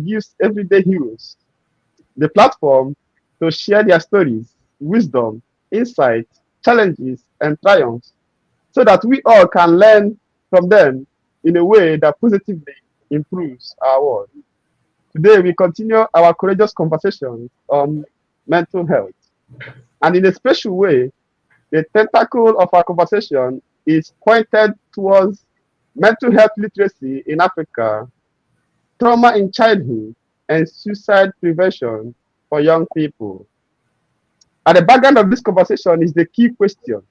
gives everyday heroes the platform to share their stories, wisdom, insight, challenges, and triumphs so that we all can learn from them in a way that positively improves our world. Today, we continue our courageous conversation on mental health. And in a special way, the tentacle of our conversation is pointed towards mental health literacy in Africa, trauma in childhood, and suicide prevention for young people. At the background of this conversation is the key question: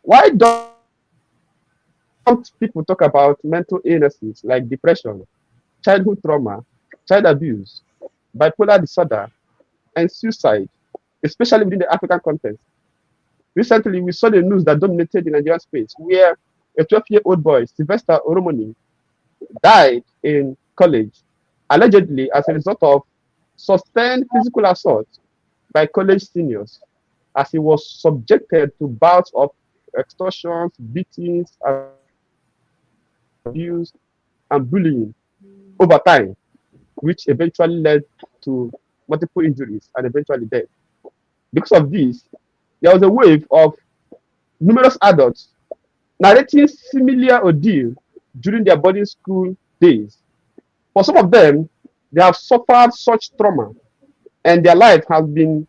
why don't people talk about mental illnesses like depression, childhood trauma, child abuse, bipolar disorder, and suicide, especially within the African context? Recently, we saw the news that dominated the Nigerian space, where a 12-year-old boy, Sylvester Oromoni, died in college, allegedly as a result of sustained physical assault by college seniors, as he was subjected to bouts of extortions, beatings, abuse, and bullying over time, which eventually led to multiple injuries and eventually death. Because of this, there was a wave of numerous adults narrating similar ordeal during their boarding school days. For some of them, they have suffered such trauma and their life has been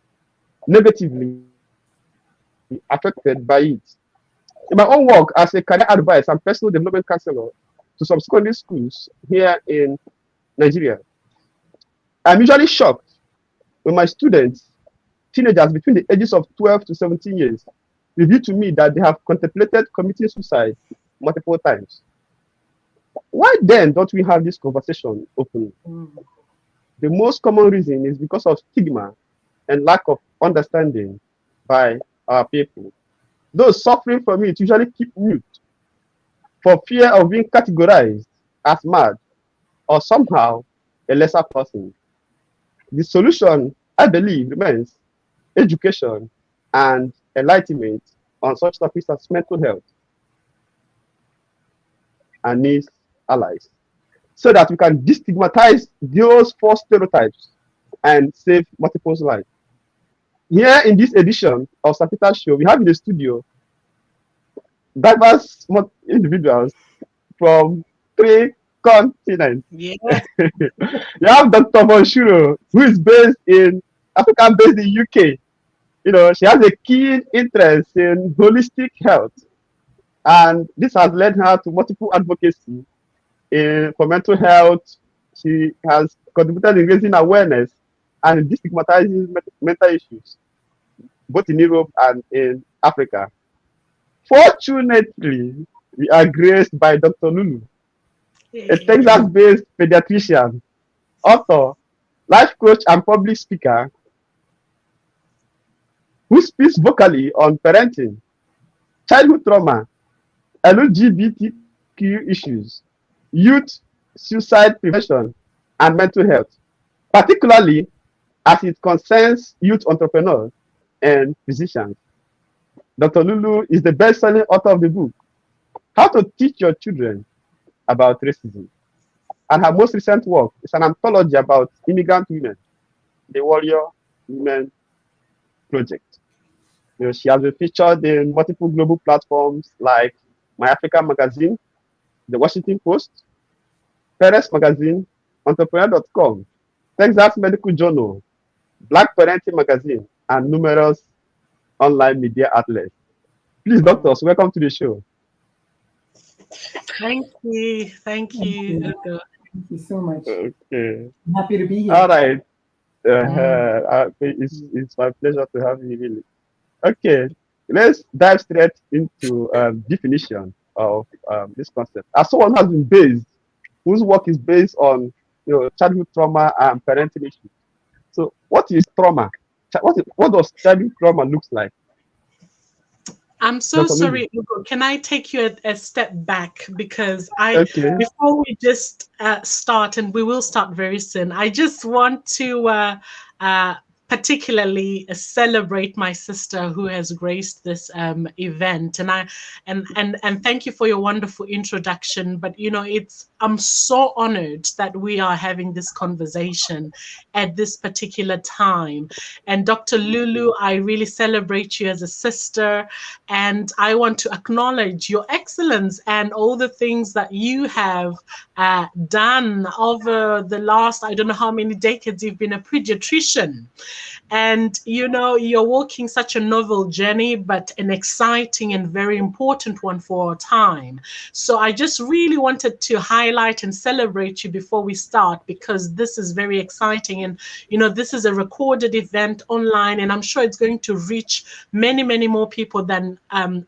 negatively affected by it. In my own work as a career advice and personal development counselor to some secondary schools here in Nigeria, I'm usually shocked when my students, teenagers between the ages of 12 to 17 years, reveal to me that they have contemplated committing suicide multiple times. Why then don't we have this conversation openly? The most common reason is because of stigma and lack of understanding by our people. Those suffering from it usually keep mute for fear of being categorized as mad or somehow a lesser person. The solution, I believe, remains education and enlightenment on such topics as mental health and its allies, so that we can destigmatize those false stereotypes and save multiple lives. Here in this edition of Sirpeter Show, we have in the studio diverse individuals from three continents. Yeah. You have Dr. Shurro, who is based in Africa, based in UK. She has a keen interest in holistic health, and this has led her to multiple advocacy for mental health. She has contributed in raising awareness and destigmatizing mental issues, both in Europe and in Africa. Fortunately, we are graced by Dr. Lulu, a Yeah. Texas-based pediatrician, author, life coach, and public speaker who speaks vocally on parenting, childhood trauma, LGBTQ issues, youth suicide prevention, and mental health, particularly as it concerns youth entrepreneurs and physicians. Dr. Lulu is the best-selling author of the book, How to Teach Your Children About Racism. And her most recent work is an anthology about immigrant women, the Warrior Women Project. She has been featured in multiple global platforms like My Africa Magazine, The Washington Post, Perez Magazine, Entrepreneur.com, Texas Medical Journal, Black Parenting Magazine, and numerous online media outlets. Please, doctors, welcome to the show. Thank you. Thank Thank you, you. Ugo. Thank you so much. Okay. I'm happy to be All here. right. It's my pleasure to have you, really. Okay. Let's dive straight into definition of this concept. As someone who has been based, whose work is based on childhood trauma and parenting issues. So, what is trauma? What does childhood trauma looks like? I'm so Dr. Lulu. sorry, Ugo. Can I take you a step back? Because Okay. before we just start, and we will start very soon, I just want to particularly celebrate my sister who has graced this event. And thank you for your wonderful introduction. But I'm so honored that we are having this conversation at this particular time. And Dr. Lulu, I really celebrate you as a sister, and I want to acknowledge your excellence and all the things that you have done over the last, I don't know how many decades you've been a pediatrician. And you're walking such a novel journey, but an exciting and very important one for our time. So I just really wanted to highlight and celebrate you before we start, because this is very exciting. And this is a recorded event online, and I'm sure it's going to reach many, many more people than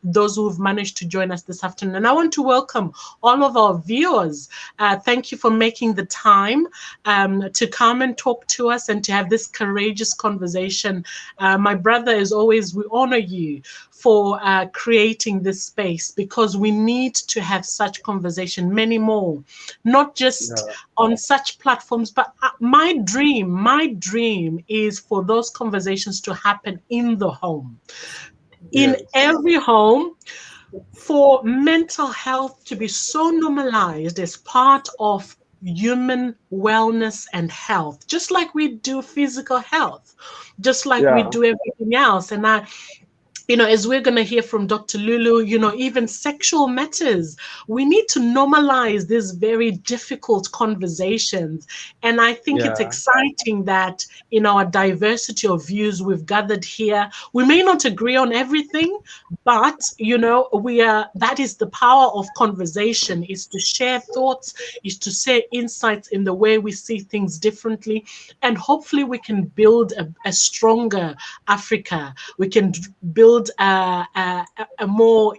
those who've managed to join us this afternoon. And I want to welcome all of our viewers. Thank you for making the time to come and talk to us and to have this courageous conversation. My brother, as always, we honor you for creating this space, because we need to have such conversation, many more, not just on such platforms, but my dream is for those conversations to happen in the home, in every home, for mental health to be so normalized as part of human wellness and health, just like we do physical health, just like we do everything else. And as we're going to hear from Dr. Lulu, even sexual matters, we need to normalize these very difficult conversations. And I think it's exciting that in our diversity of views, we've gathered here. We may not agree on everything, but, that is the power of conversation, is to share thoughts, is to share insights in the way we see things differently. And hopefully we can build a stronger Africa. We can build a more,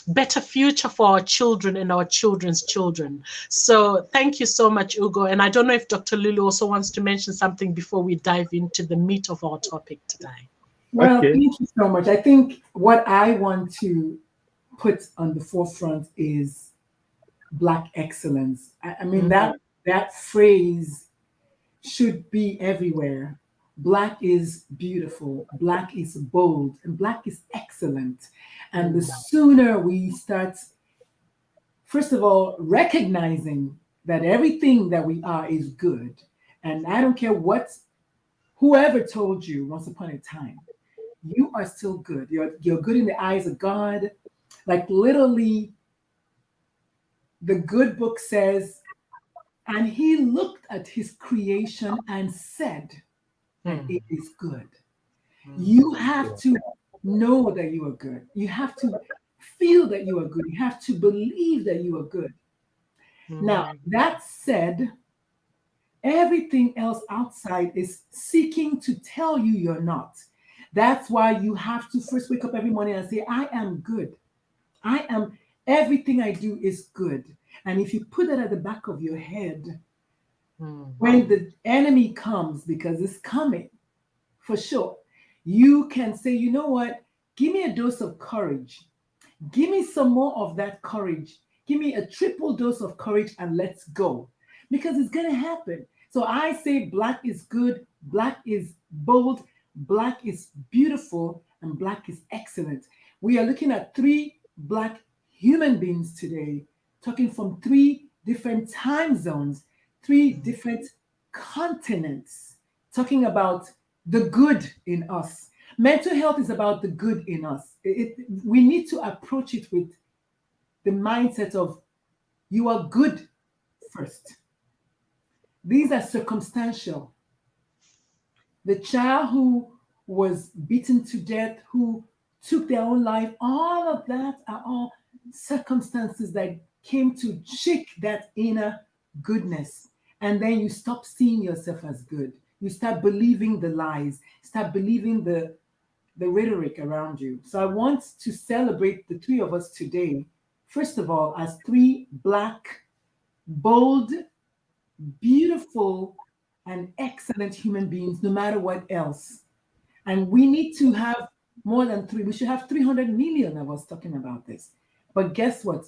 better future for our children and our children's children. So thank you so much, Ugo. And I don't know if Dr. Lulu also wants to mention something before we dive into the meat of our topic today. Well, thank you so much. I think what I want to put on the forefront is Black excellence. I mean, that phrase should be everywhere. Black is beautiful, Black is bold, and Black is excellent. And the sooner we start, first of all, recognizing that everything that we are is good. And I don't care whoever told you once upon a time, you are still good. You're good in the eyes of God. Like literally, the good book says, and he looked at his creation and said, and it is good. You have to know that you are good. You have to feel that you are good. You have to believe that you are good. Now, that said, everything else outside is seeking to tell you you're not. That's why you have to first wake up every morning and say, I am good. Everything I do is good. And if you put that at the back of your head, when the enemy comes, because it's coming for sure, you can say, you know what? Give me a dose of courage. Give me some more of that courage. Give me a triple dose of courage and let's go. Because it's going to happen. So I say Black is good, Black is bold, Black is beautiful, and Black is excellent. We are looking at 3 Black human beings today, talking from 3 different time zones, 3 different continents, talking about the good in us. Mental health is about the good in us. We need to approach it with the mindset of you are good first. These are circumstantial. The child who was beaten to death, who took their own life, all of that are all circumstances that came to shake that inner goodness. And then you stop seeing yourself as good. You start believing the lies, start believing the rhetoric around you. So I want to celebrate the 3 of us today, first of all, as 3 Black, bold, beautiful, and excellent human beings, no matter what else. And we need to have more than 3. We should have 300 million of us talking about this. But guess what?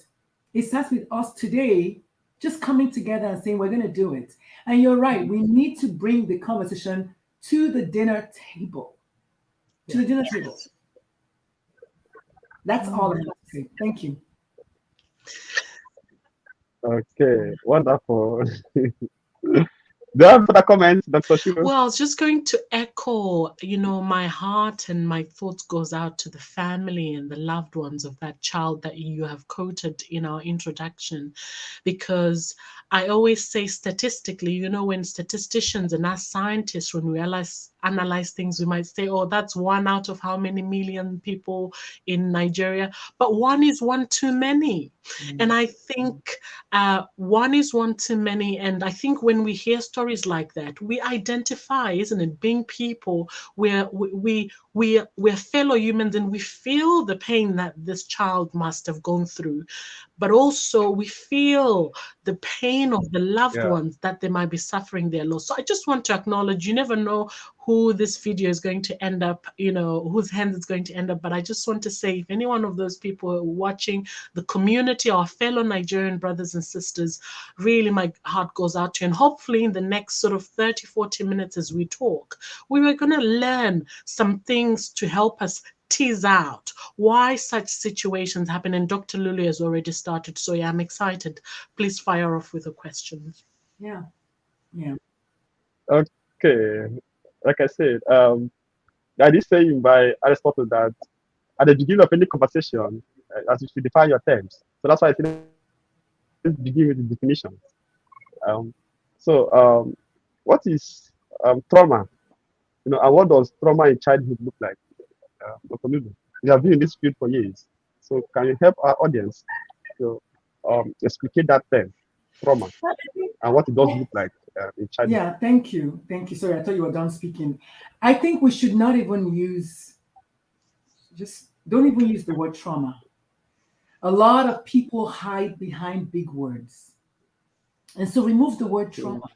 It starts with us today just coming together and saying we're going to do it. And you're right. We need to bring the conversation to the dinner table. To the dinner table. That's all I have to say. Thank you. Okay, wonderful. Do you have further comments, Dr. Shurro? Well, I was just going to echo, my heart and my thoughts goes out to the family and the loved ones of that child that you have quoted in our introduction, because I always say statistically, when statisticians and us scientists, when we analyze things, we might say, oh, that's 1 out of how many million people in Nigeria, but 1 is 1 too many. And I think 1 is 1 too many. And I think when we hear stories like that, we identify, isn't it, being people, we're fellow humans, and we feel the pain that this child must have gone through, but also we feel the pain of the loved ones that they might be suffering their loss. So I just want to acknowledge, you never know who this video is going to end up, whose hands it's going to end up. But I just want to say, if any one of those people are watching, the community, our fellow Nigerian brothers and sisters, really my heart goes out to you. And hopefully in the next sort of 30, 40 minutes as we talk, we were going to learn some things to help us tease out why such situations happen. And Dr. Lulu has already started. So yeah, I'm excited. Please fire off with the questions. Yeah. Okay, like I said, there is saying by Aristotle that at the beginning of any conversation, as you should define your terms. So that's why I say let's begin with the definition. Um, what is trauma? And what does trauma in childhood look like? Dr. Lulu, you have been in this field for years, so can you help our audience to explicate that term, trauma, and what it does look like in childhood? Yeah, thank you. Sorry, I thought you were done speaking. I think we should not even don't even use the word trauma. A lot of people hide behind big words. And so remove the word trauma.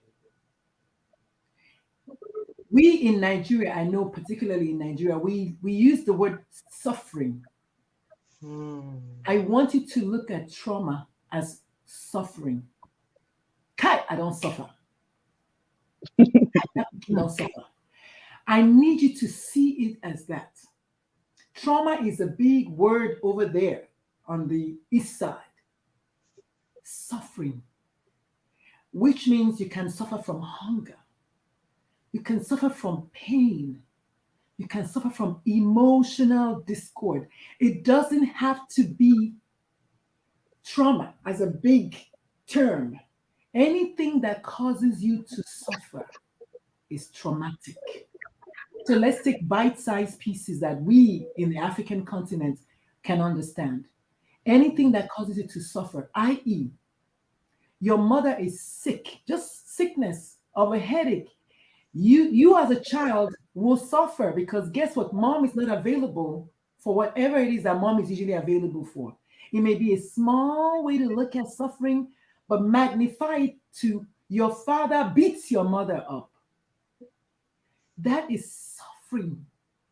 We in Nigeria, I know particularly in Nigeria, we use the word suffering. I want you to look at trauma as suffering. Kai, I don't suffer. I don't suffer. I need you to see it as that. Trauma is a big word over there on the east side. Suffering, which means you can suffer from hunger. You can suffer from pain. You can suffer from emotional discord. It doesn't have to be trauma as a big term. Anything that causes you to suffer is traumatic. So let's take bite-sized pieces that we in the African continent can understand. Anything that causes you to suffer, i.e., your mother is sick, just sickness of a headache. You as a child will suffer because guess what? Mom is not available for whatever it is that mom is usually available for. It may be a small way to look at suffering, but magnify it to your father beats your mother up. That is suffering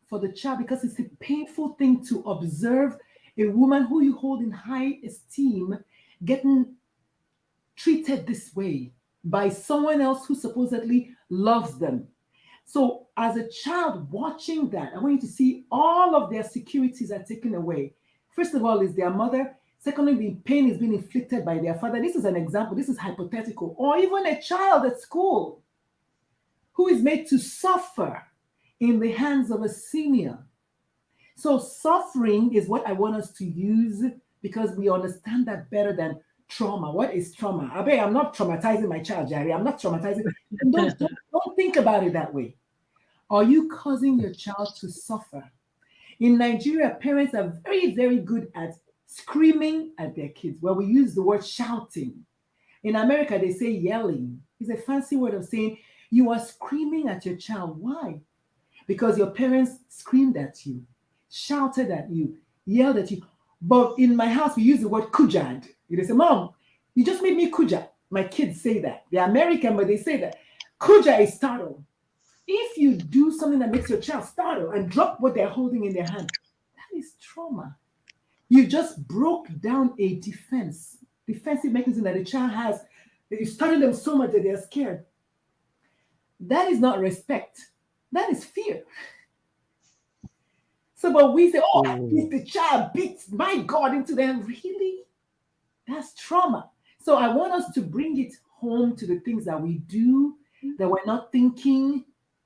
for the child because it's a painful thing to observe a woman who you hold in high esteem getting treated this way by someone else who supposedly loves them. So as a child watching that, I want you to see all of their securities are taken away. First of all, is their mother. Secondly, the pain is being inflicted by their father. This is an example. This is hypothetical. Or even a child at school who is made to suffer in the hands of a senior. So suffering is what I want us to use because we understand that better than trauma. What is trauma? I'm not traumatizing my child, Jerry. I'm not traumatizing. Don't think about it that way. Are you causing your child to suffer? In Nigeria, parents are very, very good at screaming at their kids. Well, we use the word shouting. In America, they say yelling. It's a fancy word of saying you are screaming at your child. Why? Because your parents screamed at you, shouted at you, yelled at you. But in my house, we use the word kujad. They say, Mom, you just made me kuja. My kids say that. They're American, but they say that. Kuja is startle. If you do something that makes your child startle and drop what they're holding in their hand, that is trauma. You just broke down a defensive mechanism that a child has. That you startled them so much that they're scared. That is not respect. That is fear. So, but we say, oh, I beat Mm. the child, beat my God into them. Really? That's trauma. So I want us to bring it home to the things that we do that we're not thinking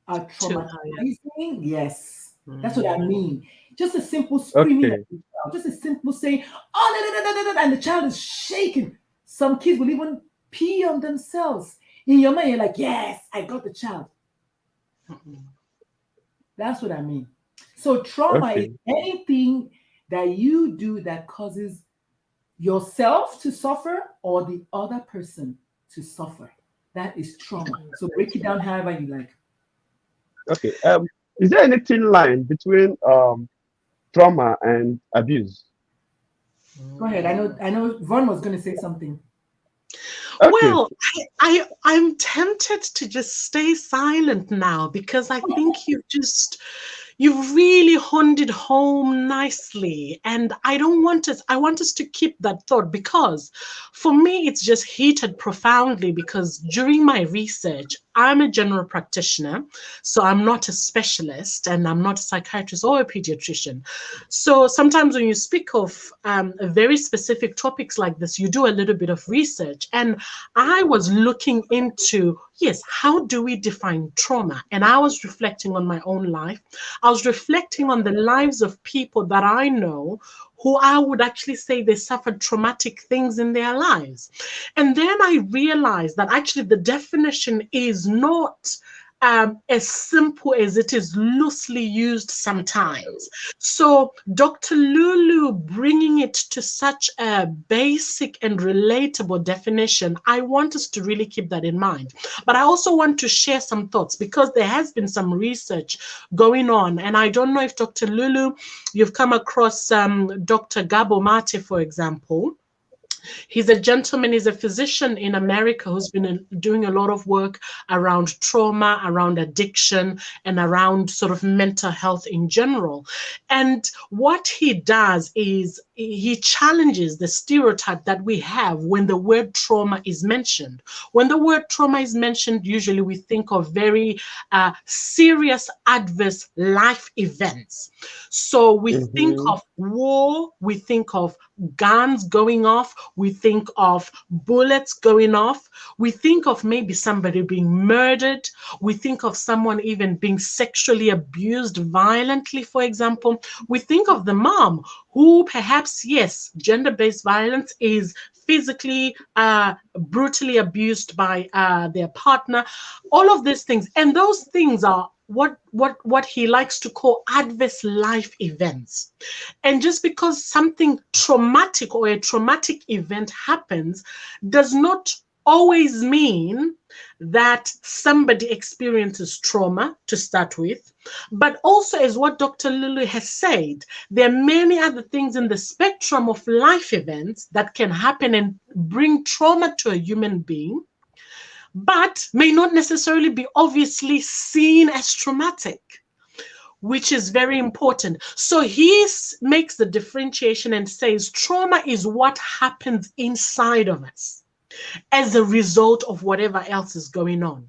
are Too high. traumatizing. Yes, that's what I Mm. mean. Just a simple screaming at Okay. the child, just a simple saying, oh, da, da, da, da, da, and the child is shaking. Some kids will even pee on themselves. In your mind, you're like, yes, I got the child. Mm. That's what I mean. So trauma is Okay. anything that you do that causes yourself to suffer or the other person to suffer. That is trauma. So break it down however you like. Okay. Is there any thin line between trauma and abuse? Go ahead. I know Vaughn was going to say something. Okay. Well, I'm tempted to just stay silent now because I think you've really honed it home nicely. And I want us to keep that thought because for me, it's just heated profoundly because during my research, I'm a general practitioner, so I'm not a specialist and I'm not a psychiatrist or a pediatrician. So sometimes when you speak of very specific topics like this, you do a little bit of research. And I was looking into, yes, how do we define trauma? And I was reflecting on my own life. I was reflecting on the lives of people that I know who I would actually say they suffered traumatic things in their lives. And then I realized that actually the definition is not as simple as it is loosely used sometimes. So, Dr. Lulu bringing it to such a basic and relatable definition, I want us to really keep that in mind. But I also want to share some thoughts because there has been some research going on. And I don't know if Dr. Lulu, you've come across Dr. Gabo Mate, for example. He's a gentleman, he's a physician in America who's been doing a lot of work around trauma, around addiction, and around sort of mental health in general. And what he does is he challenges the stereotype that we have when the word trauma is mentioned. When the word trauma is mentioned, usually we think of very serious, adverse life events. So we think Mm-hmm. of war, we think of guns going off, we think of bullets going off, we think of maybe somebody being murdered, we think of someone even being sexually abused violently, for example. We think of the mom who perhaps, yes, gender-based violence is physically brutally abused by their partner, all of these things. And those things are what he likes to call adverse life events. And just because something traumatic or a traumatic event happens does not always mean that somebody experiences trauma to start with, but also as what Dr. Lulu has said, there are many other things in the spectrum of life events that can happen and bring trauma to a human being, but may not necessarily be obviously seen as traumatic, which is very important. So he makes the differentiation and says trauma is what happens inside of us as a result of whatever else is going on.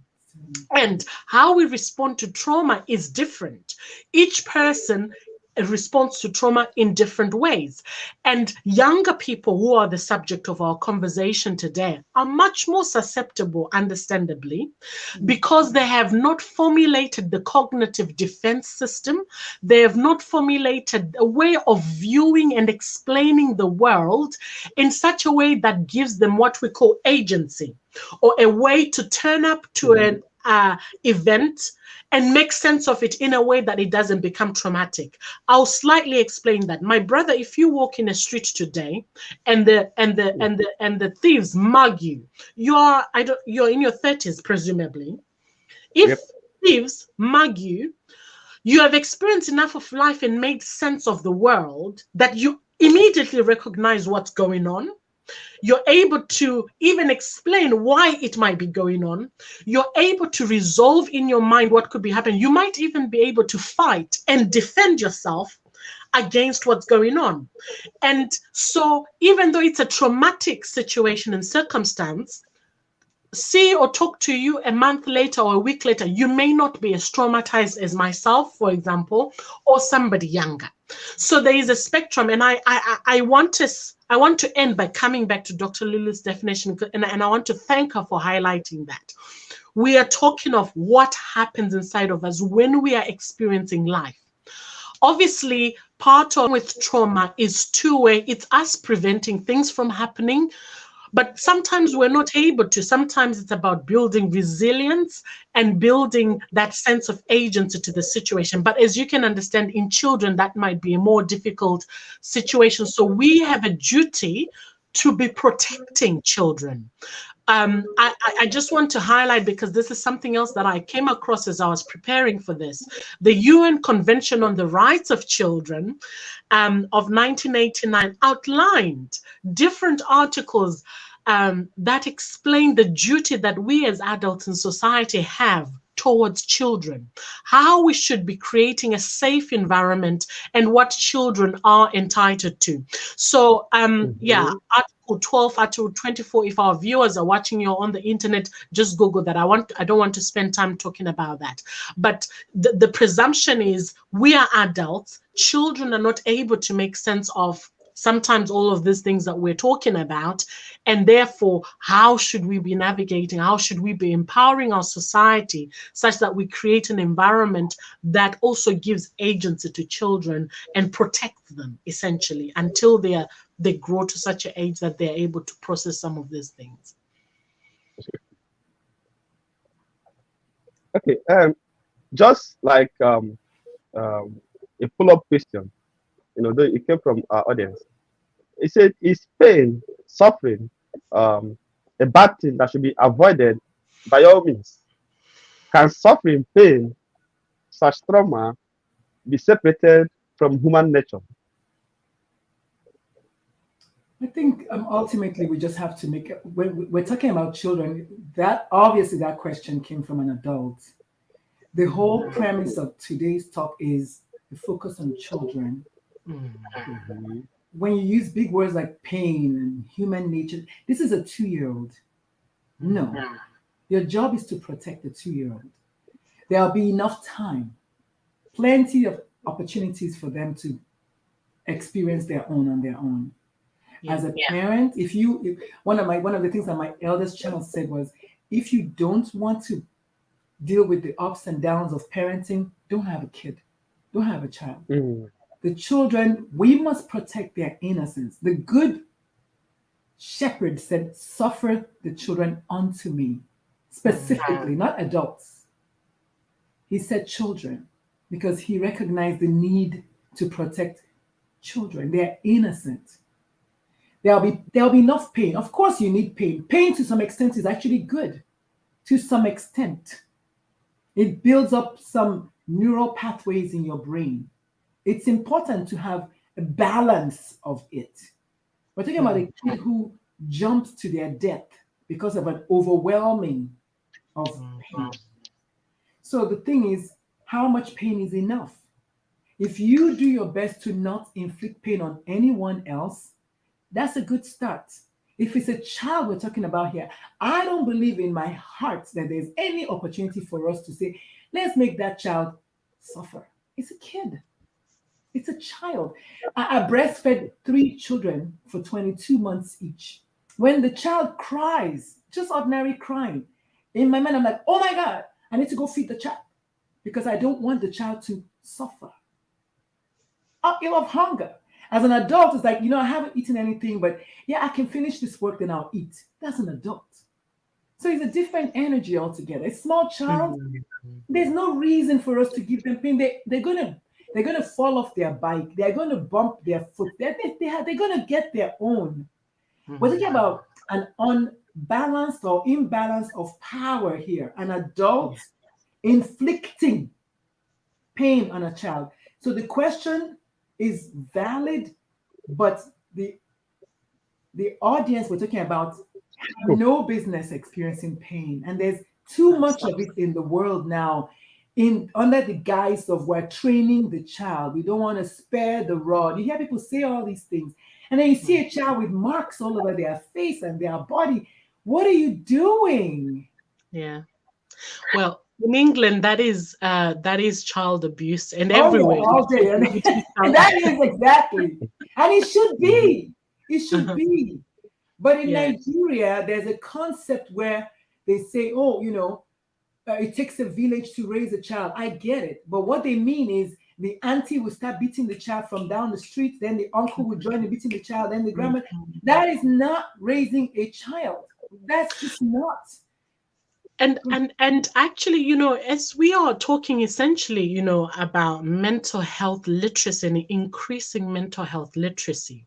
And how we respond to trauma is different. Each person responds to trauma in different ways. And younger people who are the subject of our conversation today are much more susceptible, understandably, because they have not formulated the cognitive defense system. They have not formulated a way of viewing and explaining the world in such a way that gives them what we call agency, or a way to turn up to an event and make sense of it in a way that it doesn't become traumatic. I'll slightly explain that. My brother, if you walk in a street today and the thieves mug you, you're in your 30s presumably. If Yep. thieves mug you, you have experienced enough of life and made sense of the world that you immediately recognize what's going on. You're able to even explain why it might be going on. You're able to resolve in your mind what could be happening. You might even be able to fight and defend yourself against what's going on. And so, even though it's a traumatic situation and circumstance, see or talk to you a month later or a week later, you may not be as traumatized as myself, for example, or somebody younger. So there is a spectrum, and I want to end by coming back to Dr. Lulu's definition, and I want to thank her for highlighting that. We are talking of what happens inside of us when we are experiencing life. Obviously, part of with trauma is two-way. It's us preventing things from happening, but sometimes we're not able to. Sometimes it's about building resilience and building that sense of agency to the situation. But as you can understand, in children, that might be a more difficult situation. So we have a duty to be protecting children. I just want to highlight, because this is something else that I came across as I was preparing for this. The UN Convention on the Rights of Children of 1989 outlined different articles that explain the duty that we as adults in society have towards children, how we should be creating a safe environment, and what children are entitled to. So, yeah, Article 12, Article 24, if our viewers are watching you on the internet, just Google that. I don't want to spend time talking about that. But the presumption is we are adults. Children are not able to make sense of sometimes all of these things that we're talking about. And therefore, how should we be navigating? How should we be empowering our society such that we create an environment that also gives agency to children and protects them, essentially, until they grow to such an age that they're able to process some of these things? Okay. Just like a follow-up question, though it came from our audience. It said, is pain, suffering, a bad thing that should be avoided by all means? Can suffering, pain, such trauma be separated from human nature? I think ultimately we just have to make it, when we're talking about children, that obviously that question came from an adult. The whole premise of today's talk is the focus on children. Mhm. When you use big words like pain and human nature, this is a 2-year-old. No, your job is to protect the 2-year-old. There'll be enough time, plenty of opportunities for them to experience their own on their own. As a parent, if one of the things that my eldest child said was, if you don't want to deal with the ups and downs of parenting, don't have a kid, don't have a child. The children, we must protect their innocence. The good shepherd said, suffer the children unto me, specifically, not adults. He said children, because he recognized the need to protect children. They're innocent. There'll be enough pain. Of course, you need pain. Pain to some extent is actually good. To some extent, it builds up some neural pathways in your brain. It's important to have a balance of it. We're talking about a kid who jumps to their death because of an overwhelming of pain. So the thing is, how much pain is enough? If you do your best to not inflict pain on anyone else, that's a good start. If it's a child we're talking about here, I don't believe in my heart that there's any opportunity for us to say, let's make that child suffer. It's a kid. It's a child. I breastfed 3 children for 22 months each. When the child cries, just ordinary crying, in my mind, I'm like, oh my God, I need to go feed the child because I don't want the child to suffer. I'll ill of hunger. As an adult, it's like, I haven't eaten anything, but yeah, I can finish this work, then I'll eat. That's an adult. So it's a different energy altogether. A small child, there's no reason for us to give them pain. They're gonna fall off their bike. They're gonna bump their foot. They're gonna get their own. We're talking about an unbalanced or imbalance of power here. An adult inflicting pain on a child. So the question is valid, but the audience we're talking about have no business experiencing pain, and there's too much of it in the world now, under the guise of we're training the child. We don't want to spare the rod. You hear people say all these things, and then you see a child with marks all over their face and their body. What are you doing? Yeah. Well, in England, that is child abuse, and Oh everywhere. yeah, all day. And that is exactly. And it should be. It should be. But in Yeah. Nigeria, there's a concept where they say, oh, it takes a village to raise a child. I get it. But what they mean is the auntie will start beating the child from down the street, then the uncle will join in beating the child, then the grandma. That is not raising a child. That's just not. And actually, as we are talking essentially, about mental health literacy and increasing mental health literacy,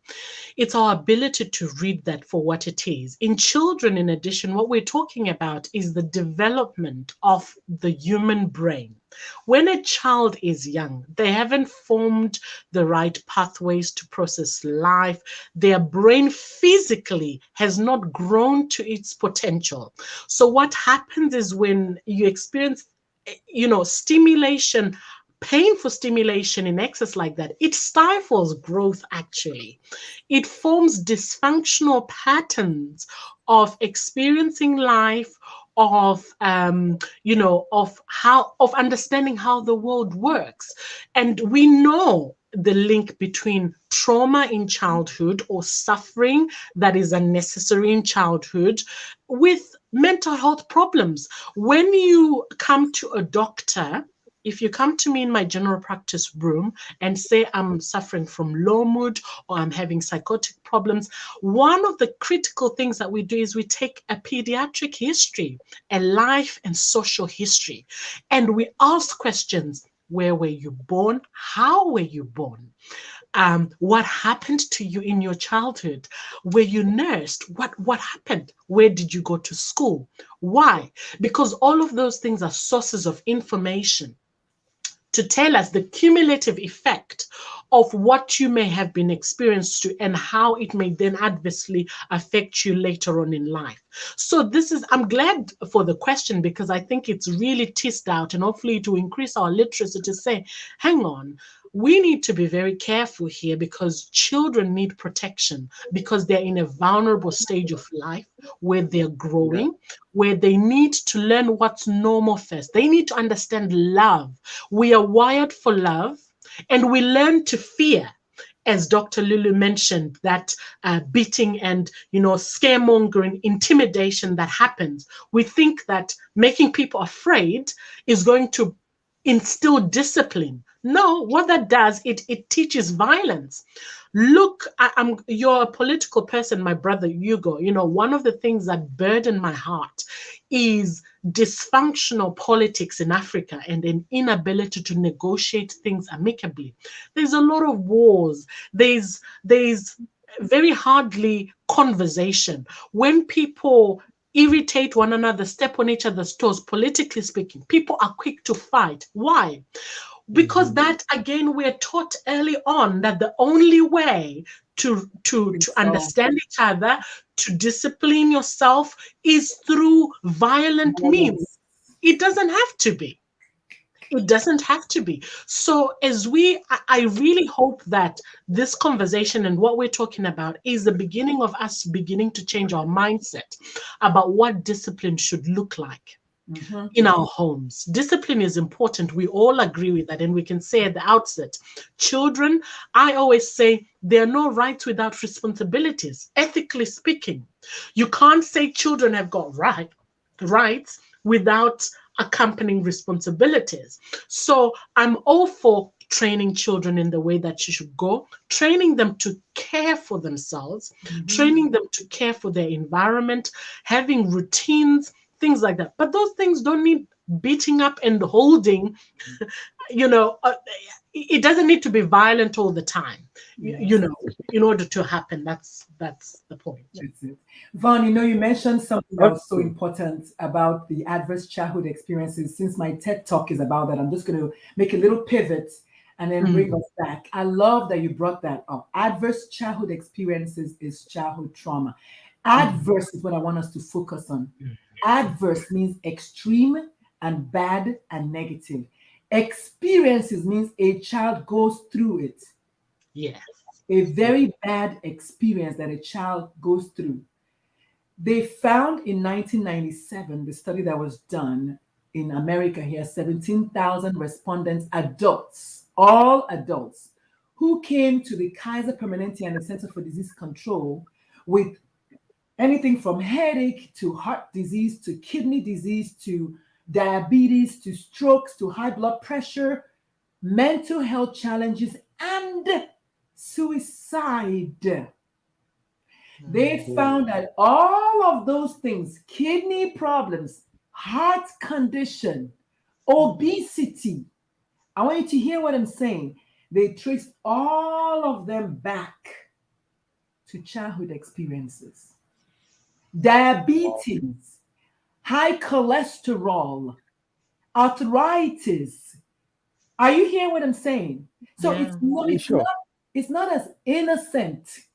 it's our ability to read that for what it is. In children, in addition, what we're talking about is the development of the human brain. When a child is young, they haven't formed the right pathways to process life. Their brain physically has not grown to its potential. So what happens is when you experience, stimulation, painful stimulation in excess like that, it stifles growth actually. It forms dysfunctional patterns of experiencing life, of of understanding how the world works. And we know the link between trauma in childhood or suffering that is unnecessary in childhood with mental health problems. When you come to a doctor, if you come to me in my general practice room and say I'm suffering from low mood or I'm having psychotic problems, one of the critical things that we do is we take a pediatric history, a life and social history, and we ask questions. Where were you born? How were you born? What happened to you in your childhood? Were you nursed? What happened? Where did you go to school? Why? Because all of those things are sources of information to tell us the cumulative effect of what you may have been experienced to and how it may then adversely affect you later on in life. So I'm glad for the question, because I think it's really teased out, and hopefully to increase our literacy to say, hang on, we need to be very careful here, because children need protection, because they're in a vulnerable stage of life where they're growing, where they need to learn what's normal first. They need to understand love. We are wired for love, and we learn to fear. As Dr. Lulu mentioned, that beating and scaremongering, intimidation that happens, we think that making people afraid is going to instill discipline. No, what that does, it teaches violence. Look, you're a political person, my brother Hugo. One of the things that burden my heart is dysfunctional politics in Africa and an inability to negotiate things amicably. There's a lot of wars. There's very hardly conversation. When people irritate one another, step on each other's toes, politically speaking, people are quick to fight. Why? Because that, again, we're taught early on that the only way to understand each other, to discipline yourself, is through violent means. It doesn't have to be. It doesn't have to be. So I really hope that this conversation and what we're talking about is the beginning of us beginning to change our mindset about what discipline should look like. In our homes. Discipline is important. We all agree with that. And we can say at the outset, children, I always say, there are no rights without responsibilities, ethically speaking. You can't say children have got rights without accompanying responsibilities. So I'm all for training children in the way that you should go, training them to care for themselves, training them to care for their environment, having routines, things like that. But those things don't need beating up and holding. It doesn't need to be violent all the time. In order to happen. That's the point. That's it. Vaughn, you mentioned something that was so important about the adverse childhood experiences. Since my TED Talk is about that, I'm just going to make a little pivot and then bring us back. I love that you brought that up. Adverse childhood experiences is childhood trauma. Adverse is what I want us to focus on. Adverse means extreme and bad and negative. Experiences means a child goes through it. Yes. A very bad experience that a child goes through. They found in 1997, the study that was done in America here, 17,000 respondents, adults, all adults, who came to the Kaiser Permanente and the Center for Disease Control with anything from headache to heart disease to kidney disease to diabetes to strokes to high blood pressure, mental health challenges, and suicide. They found that all of those things, kidney problems, heart condition, obesity, I want you to hear what I'm saying. They traced all of them back to childhood experiences. Diabetes, high cholesterol, arthritis. Are you hearing what I'm saying? So Yeah. it's not as innocent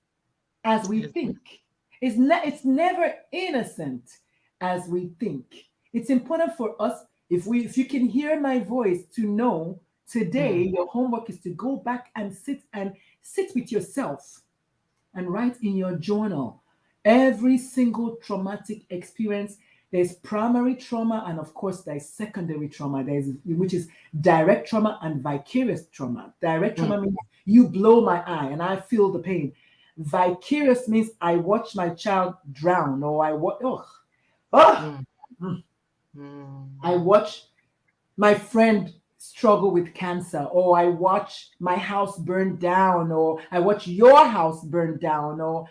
as we think. It's never innocent as we think. It's important for us, if you can hear my voice, to know today your homework is to go back and sit with yourself and write in your journal every single traumatic experience. There's primary trauma, and of course there's secondary trauma, which is direct trauma and vicarious trauma. Direct trauma means you blow my eye and I feel the pain. Vicarious means I watch my child drown, or I watch my friend struggle with cancer, or I watch my house burn down, or I watch your house burn down, or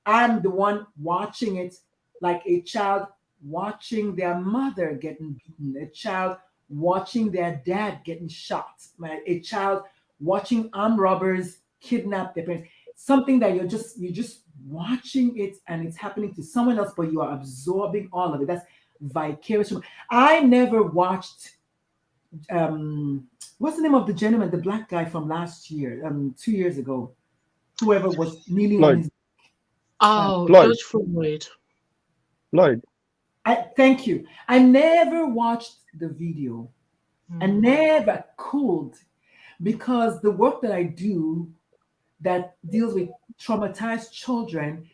I'm the one watching it, like a child watching their mother getting beaten, a child watching their dad getting shot, a child watching armed robbers kidnap their parents. Something that you're just watching it and it's happening to someone else, but you are absorbing all of it. That's vicarious. I never watched what's the name of the gentleman, the black guy from last year, 2 years ago, whoever was kneeling on his George Floyd. Lloyd. Thank you. I never watched the video. I never could, because the work that I do that deals with traumatized children,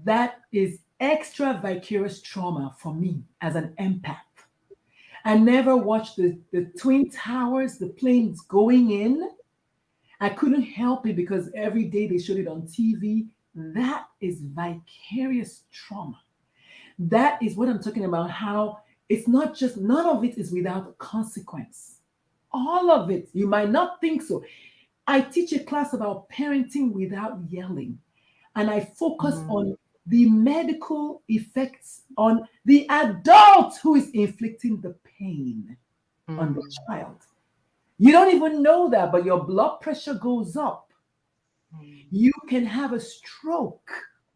that is extra vicarious trauma for me as an empath. I never watched the Twin Towers, the planes going in. I couldn't help it because every day they showed it on TV. That is vicarious trauma. That is what I'm talking about, how it's not just, none of it is without consequence. All of it, you might not think so. I teach a class about parenting without yelling, and I focus on the medical effects on the adult who is inflicting the pain on the child. You don't even know that, but your blood pressure goes up. You can have a stroke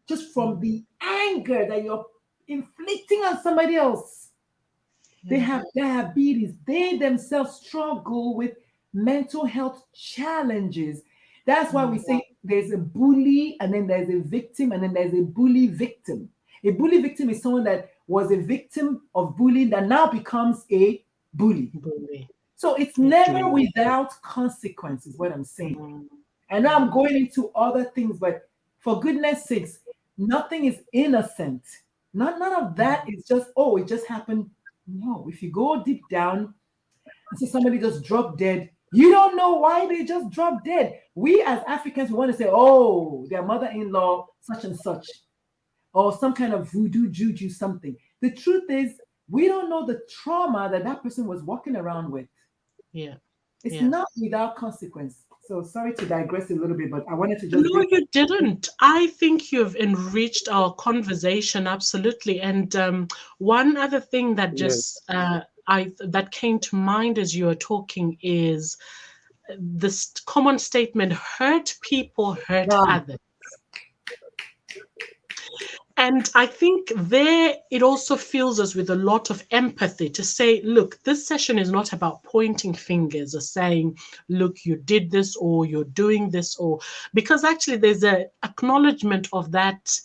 just from the anger that you're inflicting on somebody else. They have diabetes. They themselves struggle with mental health challenges. That's why we say there's a bully, and then there's a victim, and then there's a bully victim. A bully victim is someone that was a victim of bullying that now becomes a bully. So it's never without consequences, what I'm saying. And now I'm going into other things, but for goodness sakes, nothing is innocent. None of that is just, oh, it just happened. No, if you go deep down and see somebody just drop dead, you don't know why they just dropped dead. We as Africans, we want to say, oh, their mother-in-law, such and such, or some kind of voodoo, juju, something. The truth is, we don't know the trauma that person was walking around with. It's not without consequence. So sorry to digress a little bit, but I wanted to just... No, you didn't. I think you've enriched our conversation, absolutely. And one other thing that just that came to mind as you were talking is this common statement: hurt people hurt others. And I think there it also fills us with a lot of empathy to say, look, this session is not about pointing fingers or saying, look, you did this or you're doing this, or because actually there's an acknowledgement of that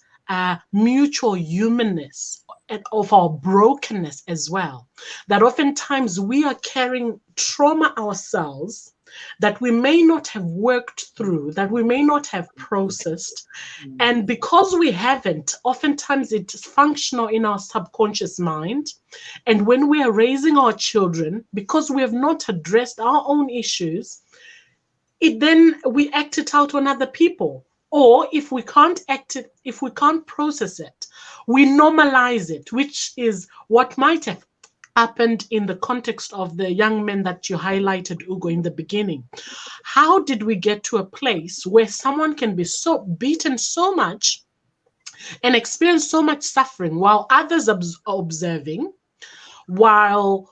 mutual humanness and of our brokenness as well. That oftentimes we are carrying trauma ourselves that we may not have worked through, that we may not have processed. And because we haven't, oftentimes it's functional in our subconscious mind. And when we are raising our children, because we have not addressed our own issues, then we act it out on other people. Or if we can't act it, if we can't process it, we normalize it, which is what might have happened in the context of the young men that you highlighted, Ugo, in the beginning. How did we get to a place where someone can be so beaten so much and experience so much suffering while others are observing, while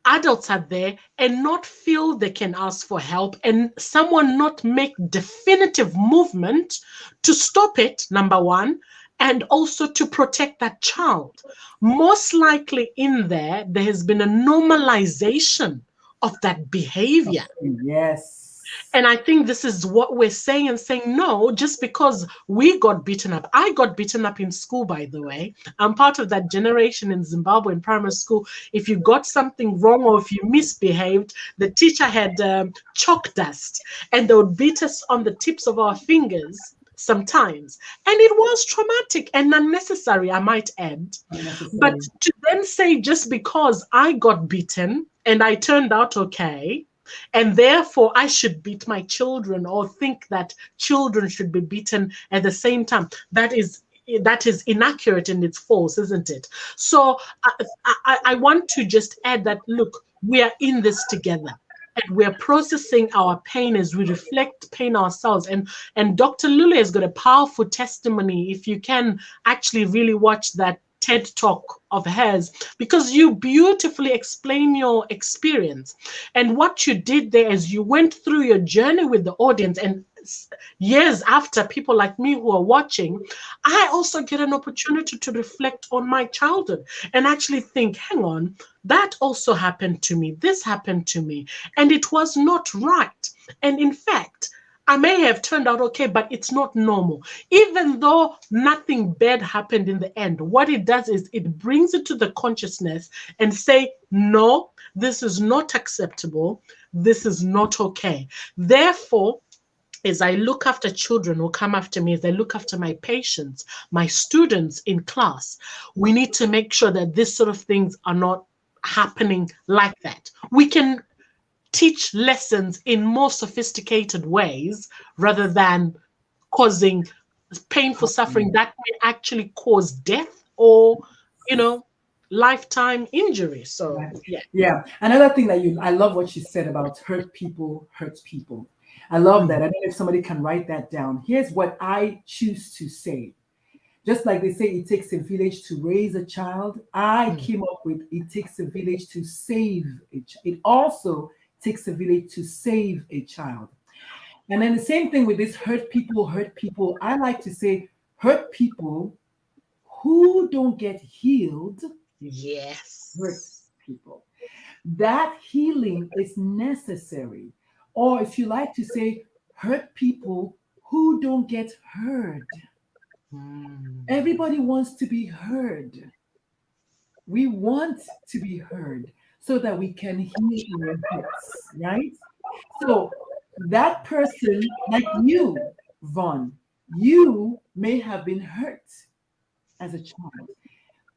adults are there and not feel they can ask for help, and someone not make definitive movement to stop it, number one, and also to protect that child? Most likely in there has been a normalization of that behavior. Yes. And I think this is what we're saying, and saying, no, just because we got beaten up. I got beaten up in school, by the way. I'm part of that generation in Zimbabwe in primary school. If you got something wrong or if you misbehaved, the teacher had chalk dust and they would beat us on the tips of our fingers sometimes. And it was traumatic and unnecessary, I might add. But to then say, just because I got beaten and I turned out okay, and therefore I should beat my children, or think that children should be beaten at the same time, that is inaccurate and it's false, isn't it? So I want to just add that, look, we are in this together. And we're processing our pain as we reflect pain ourselves. And Dr. Lule has got a powerful testimony. If you can actually really watch that TED talk of hers, because you beautifully explain your experience. And what you did there is you went through your journey with the audience, and years after, people like me who are watching, I also get an opportunity to reflect on my childhood and actually think, hang on, that also happened to me. This happened to me. And it was not right. And in fact, I may have turned out okay, but it's not normal. Even though nothing bad happened in the end, what it does is it brings it to the consciousness and say, no, this is not acceptable. This is not okay. Therefore, as I look after children who come after me, as I look after my patients, my students in class, we need to make sure that this sort of things are not happening like that. We can teach lessons in more sophisticated ways rather than causing painful suffering that may actually cause death or, lifetime injury. So, yeah. Another thing that I love what you said about hurt people hurt people. I love that. I don't know if somebody can write that down. Here's what I choose to say. Just like they say it takes a village to raise a child, I came up with it takes a village to save a child. It also takes a village to save a child. And then the same thing with this hurt people. I like to say hurt people who don't get healed. Yes. Hurt people. That healing is necessary. Or if you like to say hurt people who don't get heard. Everybody wants to be heard. We want to be heard so that we can heal our hurts, right? So that person, like you, Vaughn, you may have been hurt as a child.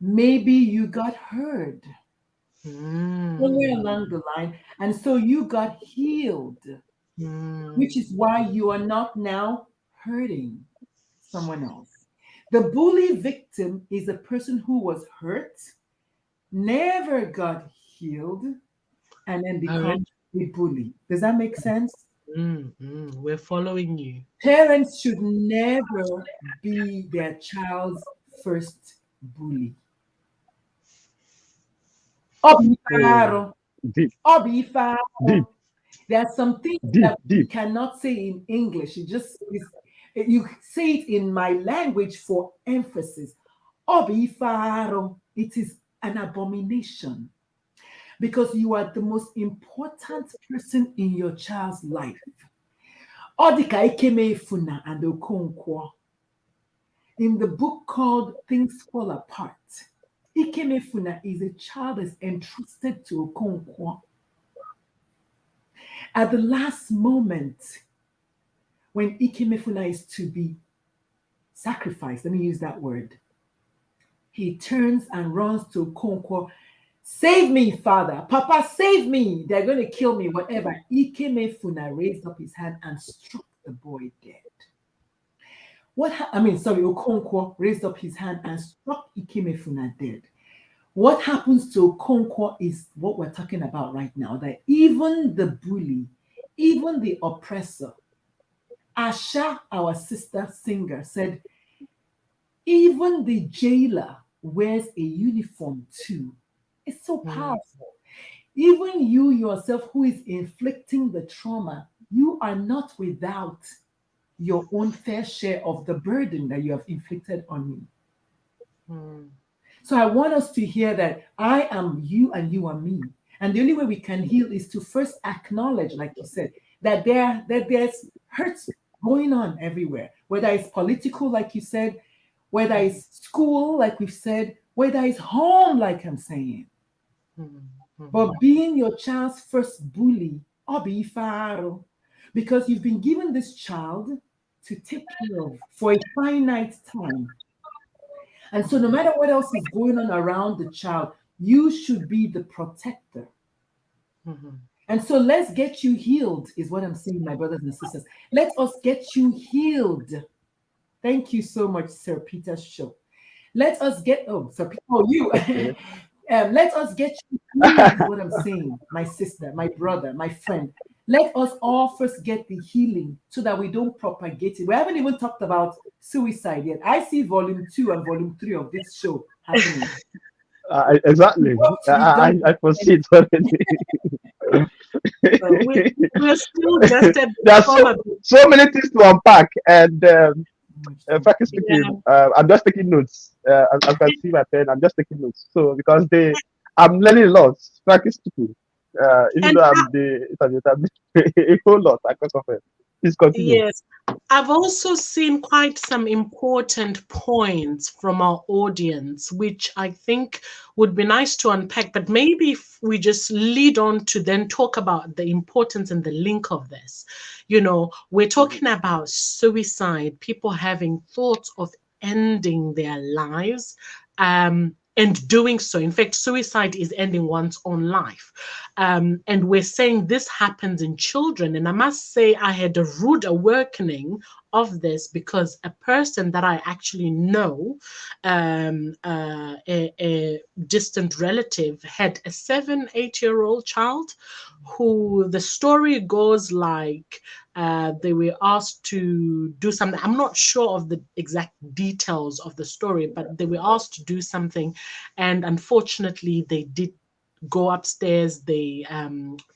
Maybe you got heard somewhere along the line, and so you got healed, which is why you are not now hurting someone else. The bully victim is a person who was hurt, never got healed, and then becomes a bully. Does that make sense? We're following you. Parents should never be their child's first bully. Deep. There are some things that we cannot say in English. You say it in my language for emphasis. It is an abomination because you are the most important person in your child's life. In the book called Things Fall Apart, Ikemefuna is a child that's entrusted to Okonkwo. At the last moment, when Ikemefuna is to be sacrificed, let me use that word, he turns and runs to Okonkwo. Save me, Father. Papa, save me. They're going to kill me, whatever. Ikemefuna raised up his hand and struck the boy dead. Okonkwo raised up his hand and struck Ikemefuna dead. What happens to Okonkwo is what we're talking about right now, that even the bully, even the oppressor, Asha, our sister singer, said, even the jailer wears a uniform too. It's so powerful. Even you yourself who is inflicting the trauma, you are not without your own fair share of the burden that you have inflicted on me. So I want us to hear that I am you and you are me. And the only way we can heal is to first acknowledge, like you said, that there's hurts going on everywhere, whether it's political, like you said, whether it's school, like we've said, whether it's home, like I'm saying. But being your child's first bully, because you've been given this child to take care of for a finite time. And so no matter what else is going on around the child, you should be the protector. And so let's get you healed, is what I'm saying, my brothers and sisters. Let us get you healed. Thank you so much, Sirpeter's show. Let us get, you. Let us get you healed, is what I'm saying, my sister, my brother, my friend. Let us all first get the healing so that we don't propagate it. We haven't even talked about suicide yet. I see volume 2 and volume 3 of this show happening. Exactly. I foresee it already. We're still just at There are so many things to unpack, and frankly speaking, I'm just taking notes. As you can see my pen, I'm just taking notes. So because I'm learning a lot, frankly speaking. Even though I'm the I'm a whole lot because of it. Please continue. Yes, I've also seen quite some important points from our audience, which I think would be nice to unpack. But maybe if we just lead on to then talk about the importance and the link of this. You know, we're talking about suicide, people having thoughts of ending their lives. And doing so, in fact, suicide is ending one's own life. And we're saying this happens in children. And I must say, I had a rude awakening of this because a person that I actually know, a distant relative, had a 7-8-year-old child who, the story goes like, they were asked to do something. I'm not sure of the exact details of the story, but they were asked to do something. And unfortunately, they did go upstairs. They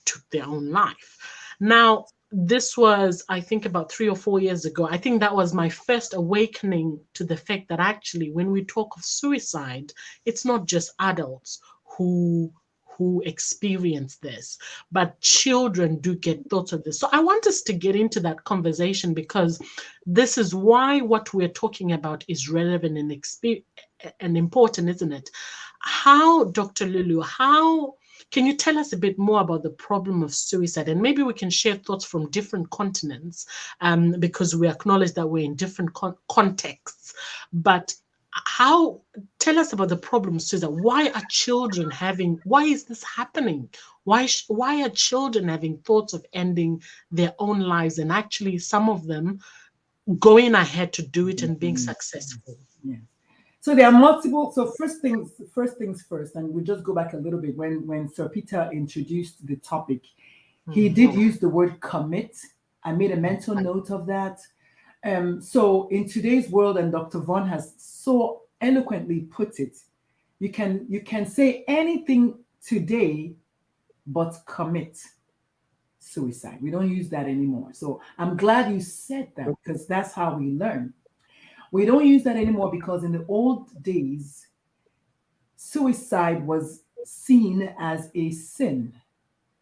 took their own life. Now, this was, I think, about 3 or 4 years ago. I think that was my first awakening to the fact that actually, when we talk of suicide, it's not just adults who experience this, but children do get thoughts of this. So I want us to get into that conversation because this is why what we're talking about is relevant and important, isn't it? How, Dr. Lulu, how can you tell us a bit more about the problem of suicide? And maybe we can share thoughts from different continents, because we acknowledge that we're in different contexts. But tell us about the problem of suicide. Why is this happening? Why are children having thoughts of ending their own lives, and actually some of them going ahead to do it and being successful? Yeah. So there are multiple. So first things first, and we just go back a little bit. When Sirpeter introduced the topic, he did use the word commit. I made a mental note of that. So in today's world, and Dr. Vaughn has so eloquently put it, you can say anything today, but commit suicide. We don't use that anymore. So I'm glad you said that, because that's how we learn. We don't use that anymore because in the old days, suicide was seen as a sin,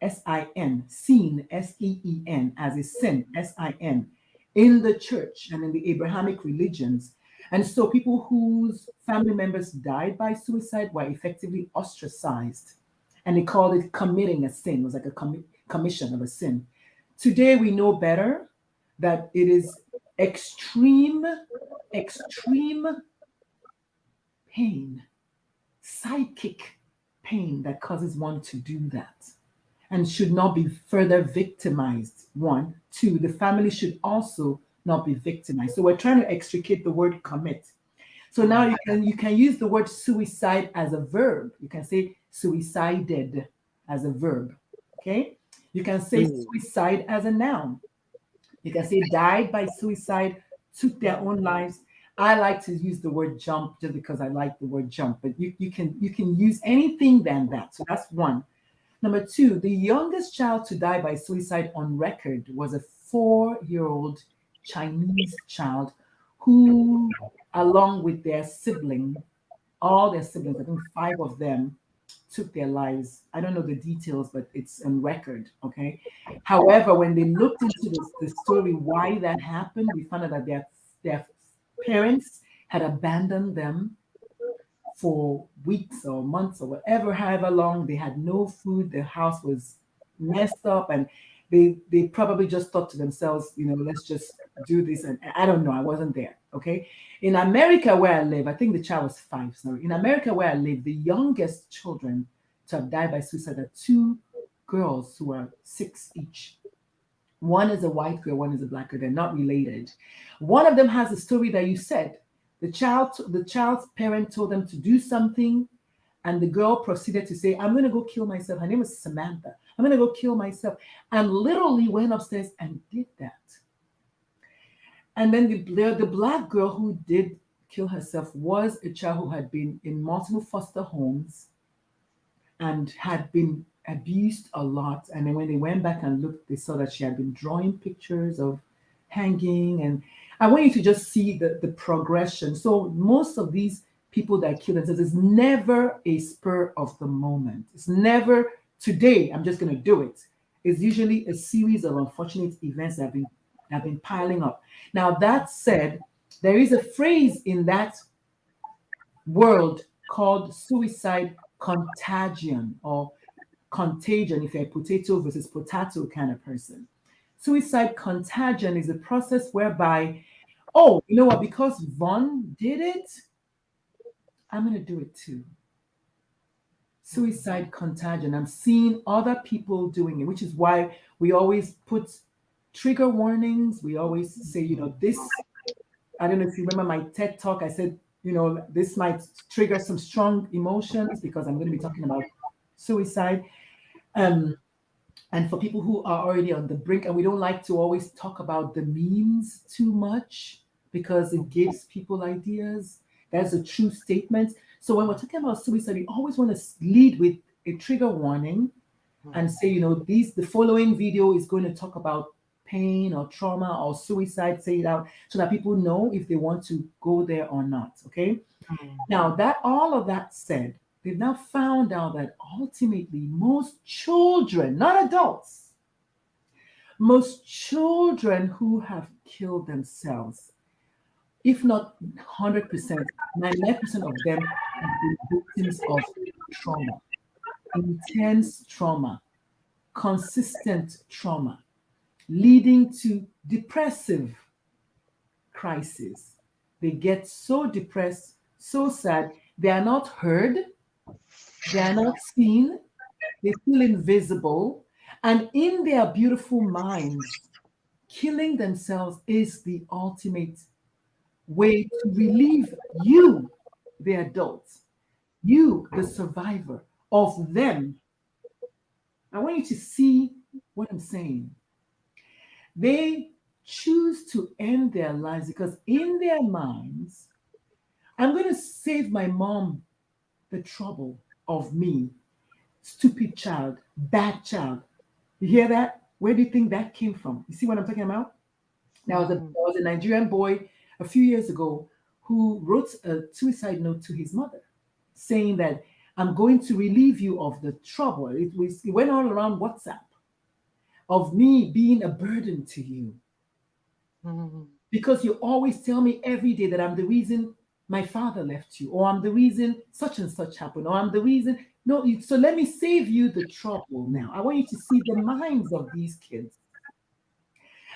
S-I-N, seen, S-E-E-N, as a sin, S-I-N, in the church and in the Abrahamic religions. And so people whose family members died by suicide were effectively ostracized. And they called it committing a sin. It was like a commission of a sin. Today we know better that it is extreme, extreme pain, psychic pain that causes one to do that and should not be further victimized. One. Two, the family should also not be victimized. So we're trying to extricate the word commit. So now you can use the word suicide as a verb. You can say suicided as a verb. Okay? You can say suicide as a noun. You can say died by suicide, took their own lives. I like to use the word jump just because I like the word jump, but you can use anything than that. So that's one. Number two, the youngest child to die by suicide on record was a 4-year-old Chinese child who, along with their sibling, all their siblings, I think 5 of them, took their lives. I don't know the details, but it's on record. Okay. However, when they looked into the story, why that happened, we found out that their parents had abandoned them for weeks or months or whatever, however long. They had no food. The house was messed up, and they probably just thought to themselves, let's just do this. And I don't know. I wasn't there. Okay. In America, where I live, I think the child was 5. Sorry. In America, where I live, the youngest children to have died by suicide are 2 girls who are 6 each. One is a white girl, one is a black girl. They're not related. One of them has the story that you said. The child's parent told them to do something, and the girl proceeded to say, "I'm going to go kill myself." Her name was Samantha. "I'm going to go kill myself," and literally went upstairs and did that. And then the black girl who did kill herself was a child who had been in multiple foster homes and had been abused a lot. And then when they went back and looked, they saw that she had been drawing pictures of hanging. And I want you to just see the progression. So most of these people that kill themselves is never a spur of the moment. It's never, today, I'm just going to do it. It's usually a series of unfortunate events that have been piling up. Now, that said, there is a phrase in that world called suicide contagion or contagion if you're a potato versus potato kind of person. Suicide contagion is a process whereby, oh, you know what, because Vaughn did it, I'm going to do it too. Suicide contagion. I'm seeing other people doing it, which is why we always put trigger warnings. We always say, this, I don't know if you remember my TED talk, I said, this might trigger some strong emotions because I'm going to be talking about suicide. And for people who are already on the brink, and we don't like to always talk about the means too much because it gives people ideas. That's a true statement. So when we're talking about suicide, we always want to lead with a trigger warning and say, the following video is going to talk about pain or trauma or suicide, say it out so that people know if they want to go there or not. Okay. Now that all of that said, they've now found out that ultimately most children, not adults, most children who have killed themselves, if not 100%, 99% of them have been victims of trauma, intense trauma, consistent trauma, leading to depressive crisis. They get so depressed, so sad, they are not heard, they are not seen, they feel invisible, and in their beautiful minds, killing themselves is the ultimate way to relieve you, the adults, you, the survivor, of them. I want you to see what I'm saying. They choose to end their lives because in their minds, I'm going to save my mom the trouble of me, stupid child, bad child. You hear that? Where do you think that came from? You see what I'm talking about? There was a Nigerian boy a few years ago who wrote a suicide note to his mother saying that I'm going to relieve you of the trouble. It went all around WhatsApp of me being a burden to you. Because you always tell me every day that I'm the reason my father left you, or I'm the reason such and such happened, or I'm the reason. So let me save you the trouble now. I want you to see the minds of these kids.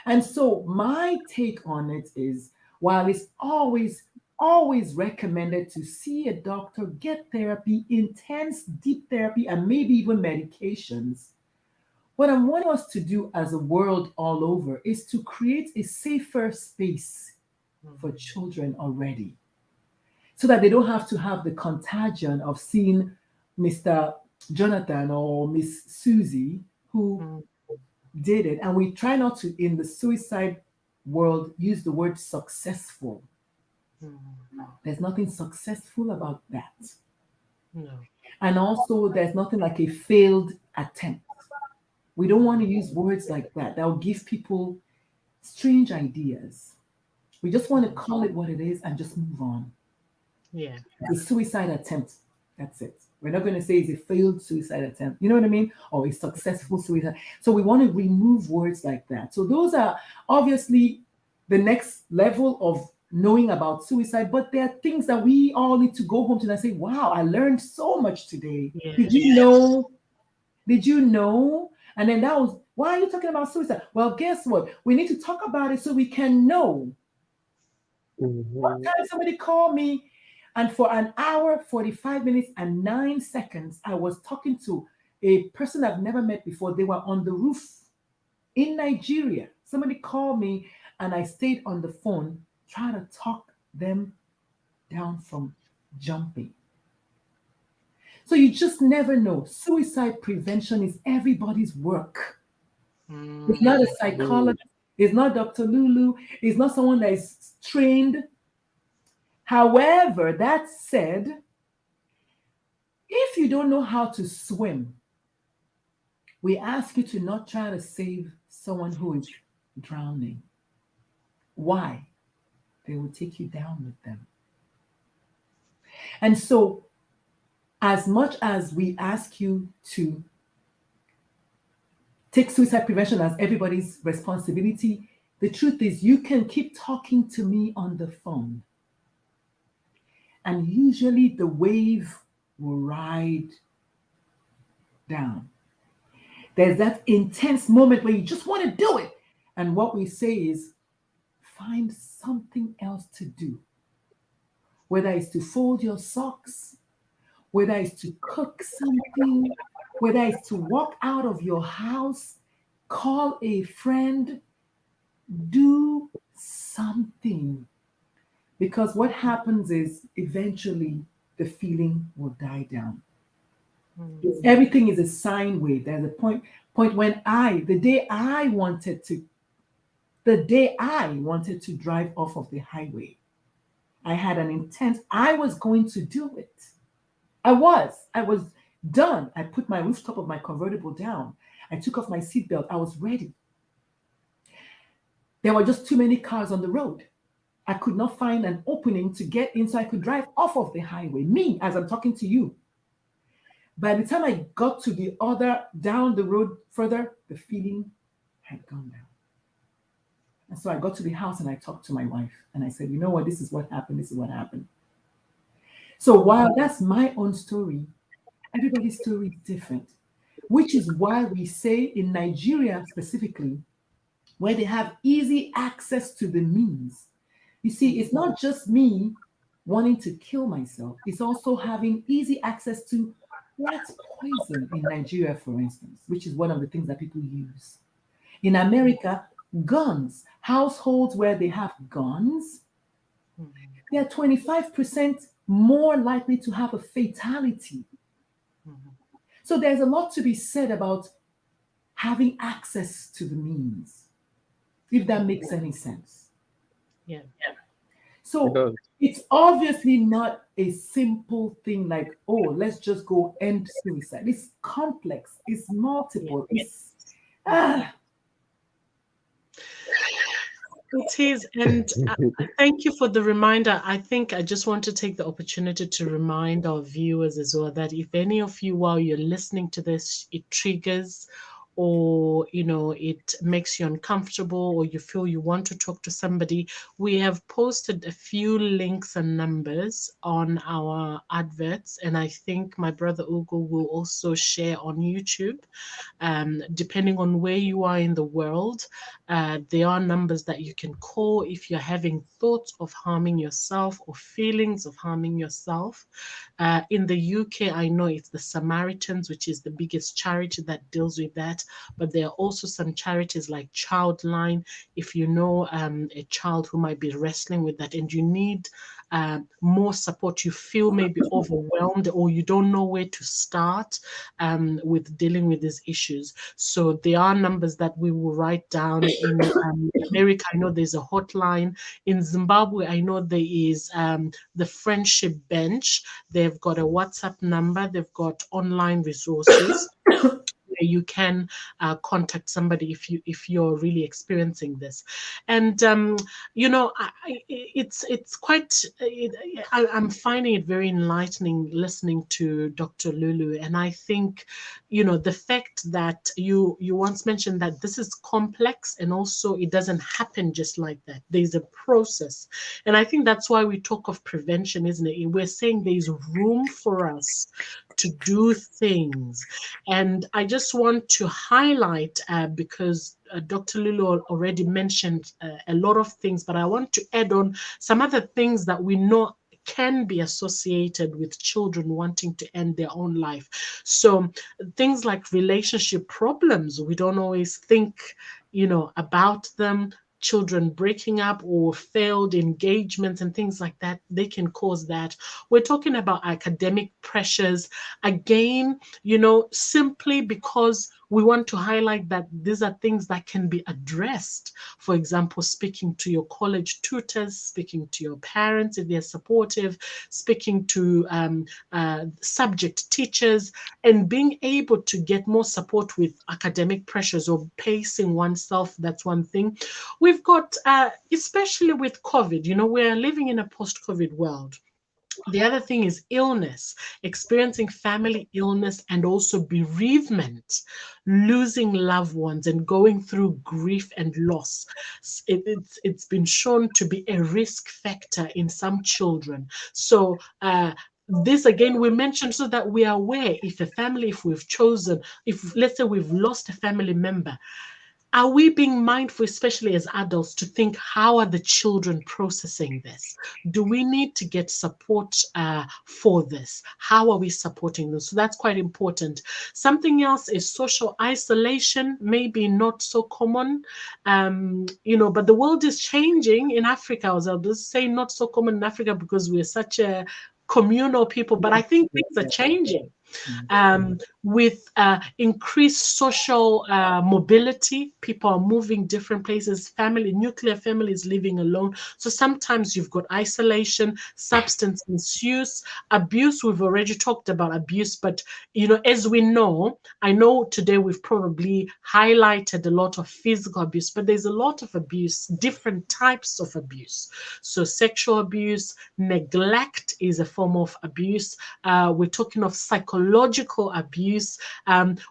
And so my take on it is, while it's always recommended to see a doctor, get therapy, intense, deep therapy, and maybe even medications, what I want us to do as a world all over is to create a safer space for children already, so that they don't have to have the contagion of seeing Mr. Jonathan or Miss Susie who did it. And we try not to, in the suicide world, use the word successful. There's nothing successful about that. No. And also, there's nothing like a failed attempt. We don't want to use words like that. That will give people strange ideas. We just want to call it what it is and just move on. Yeah. The suicide attempt. That's it. We're not going to say it's a failed suicide attempt. You know what I mean? Or a successful suicide. So we want to remove words like that. So those are obviously the next level of knowing about suicide, but there are things that we all need to go home to and say, wow, I learned so much today. Yes. Did you know? Did you know? And then that was, why are you talking about suicide? Well, guess what? We need to talk about it so we can know. One Mhm. time somebody called me, and for an hour, 45 minutes, and 9 seconds, I was talking to a person I've never met before. They were on the roof in Nigeria. Somebody called me, and I stayed on the phone trying to talk them down from jumping. So you just never know. Suicide prevention is everybody's work. It's not a psychologist. It's not Dr. Lulu. It's not someone that is trained. However, that said, if you don't know how to swim, we ask you to not try to save someone who is drowning. Why? They will take you down with them. And so, as much as we ask you to take suicide prevention as everybody's responsibility, the truth is you can keep talking to me on the phone. And usually the wave will ride down. There's that intense moment where you just want to do it. And what we say is find something else to do. Whether it's to fold your socks, whether it's to cook something, whether it's to walk out of your house, call a friend, do something. Because what happens is eventually the feeling will die down. Everything is a sine wave. There's a point when the day I wanted to drive off of the highway, I had an intent. I was going to do it. I was done. I put my rooftop of my convertible down. I took off my seatbelt. I was ready. There were just too many cars on the road. I could not find an opening to get in so I could drive off of the highway. Me, as I'm talking to you. By the time I got to the other, down the road further, the feeling had gone down. And so I got to the house and I talked to my wife and I said, you know what, this is what happened. This is what happened. So while that's my own story, everybody's story is different, which is why we say in Nigeria specifically, where they have easy access to the means. You see, it's not just me wanting to kill myself. It's also having easy access to rat poison in Nigeria, for instance, which is one of the things that people use. In America, guns, households where they have guns, they are 25% more likely to have a fatality. So there's a lot to be said about having access to the means, if that makes any sense. Yeah. So it's obviously not a simple thing like, oh, let's just go end suicide. It's complex, it's multiple, it's It is, and thank you for the reminder. I think I just want to take the opportunity to remind our viewers as well that if any of you, while you're listening to this, it triggers or it makes you uncomfortable, or you feel you want to talk to somebody, we have posted a few links and numbers on our adverts, and I think my brother Ugo will also share on YouTube. Depending on where you are in the world, there are numbers that you can call if you're having thoughts of harming yourself or feelings of harming yourself. In the UK, I know it's the Samaritans, which is the biggest charity that deals with that. But there are also some charities like Childline. If you know a child who might be wrestling with that and you need more support, you feel maybe overwhelmed or you don't know where to start with dealing with these issues. So there are numbers that we will write down. In America, I know there's a hotline. In Zimbabwe, I know there is the Friendship Bench. They've got a WhatsApp number. They've got online resources where you can contact somebody if you're really experiencing this. And it's quite. I'm finding it very enlightening listening to Dr. Lulu, and I think the fact that you once mentioned that this is complex, and also it doesn't happen just like that. There's a process, and I think that's why we talk of prevention, isn't it? We're saying there's room for us to do things. And I just want to highlight, because Dr. Lulu already mentioned a lot of things, but I want to add on some other things that we know can be associated with children wanting to end their own life. So things like relationship problems, we don't always think, about them. Children breaking up or failed engagements and things like that, they can cause that. We're talking about academic pressures. Again, simply because we want to highlight that these are things that can be addressed. For example, speaking to your college tutors, speaking to your parents if they're supportive, speaking to subject teachers, and being able to get more support with academic pressures or pacing oneself. That's one thing. We've got, especially with COVID, we're living in a post-COVID world. The other thing is illness, experiencing family illness and also bereavement, losing loved ones and going through grief and loss. It's been shown to be a risk factor in some children. So, this again we mentioned so that we are aware, if we've chosen, if let's say we've lost a family member, are we being mindful, especially as adults, to think, how are the children processing this? Do we need to get support for this? How are we supporting them? So that's quite important. Something else is social isolation, maybe not so common, but the world is changing in Africa. I'll just say not so common in Africa because we're such a communal people, but I think things are changing. With increased social mobility, people are moving different places, nuclear families living alone. So sometimes you've got isolation, substance misuse, abuse. We've already talked about abuse, but as we know, I know today we've probably highlighted a lot of physical abuse, but there's a lot of abuse, different types of abuse. So sexual abuse, neglect is a form of abuse. We're talking of psychological abuse,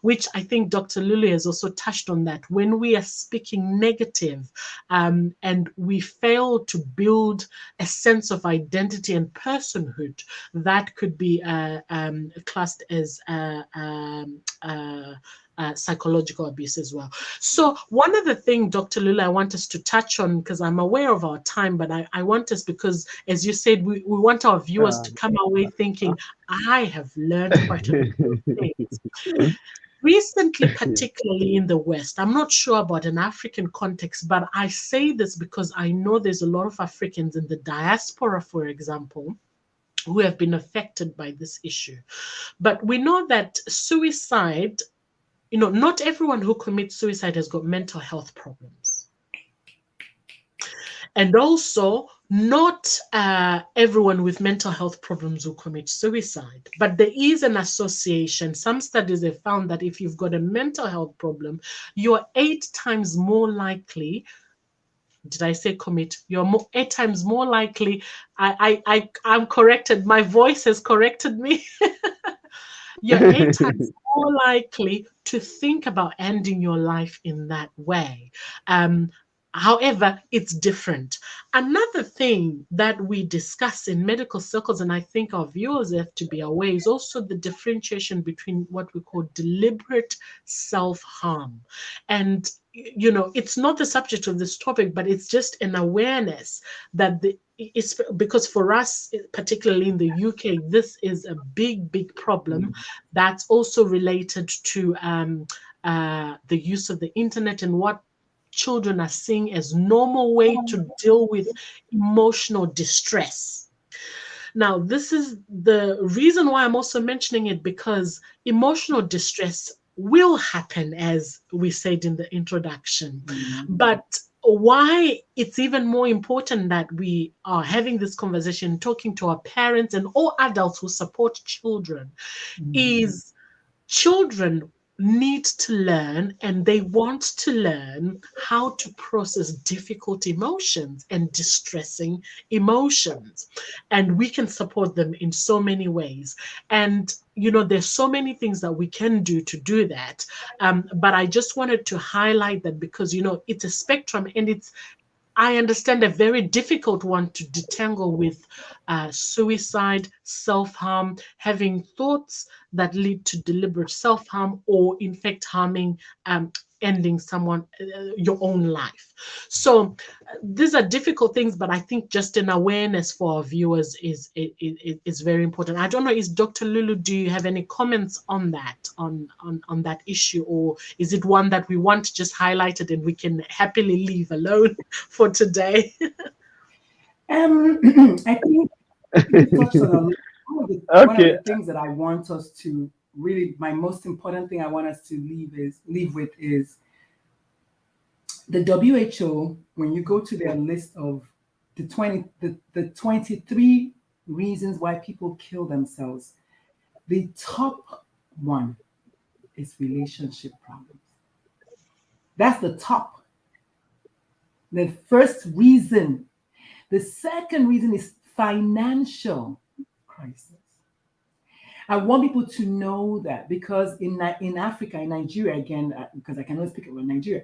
which I think Dr. Lulu has also touched on, that when we are speaking negative and we fail to build a sense of identity and personhood, that could be classed as psychological abuse as well. So one other thing, Dr. Lula, I want us to touch on, because I'm aware of our time, but I want us, because as you said, we want our viewers to come away thinking, I have learned quite a bit of things. Recently, particularly in the West, I'm not sure about an African context, but I say this because I know there's a lot of Africans in the diaspora, for example, who have been affected by this issue. But we know that suicide, not everyone who commits suicide has got mental health problems. And also, not everyone with mental health problems will commit suicide, but there is an association. Some studies have found that if you've got a mental health problem, you're 8 times more likely. Did I say commit? You're 8 times more likely. I'm corrected. My voice has corrected me. you're 8 times more likely to think about ending your life in that way. However, it's different. Another thing that we discuss in medical circles, and I think our viewers have to be aware, is also the differentiation between what we call deliberate self-harm. And, you know, it's not the subject of this topic, but it's just an awareness that it's because for us, particularly in the UK, this is a big problem that's also related to the use of the internet and what children are seeing as normal way to deal with emotional distress. Now, this is the reason why I'm also mentioning it, because emotional distress will happen, as we said in the introduction. But why it's even more important that we are having this conversation, talking to our parents and all adults who support children, is children need to learn, and they want to learn how to process difficult emotions and distressing emotions, and we can support them in so many ways. And you know, there's so many things that we can do to do that, but I just wanted to highlight that because, you know, it's a spectrum, and it's, I understand, a very difficult one to detangle with suicide, self-harm, having thoughts that lead to deliberate self-harm, or in fact harming, ending someone, your own life. So these are difficult things, but I think just an awareness for our viewers is very important. I don't know, is Dr. Lulu, do you have any comments on that, on that issue, or is it one that we want to just highlight it and we can happily leave alone for today? I think you touched on a lot. One of Okay. the things that I want us to really, my most important thing I want us to leave with is the WHO. When you go to their list of the 23 reasons why people kill themselves, the top one is relationship problems. That's the top. The first reason. The second reason is financial crisis. I want people to know that, because in Africa, in Nigeria, again, because I can only speak about Nigeria,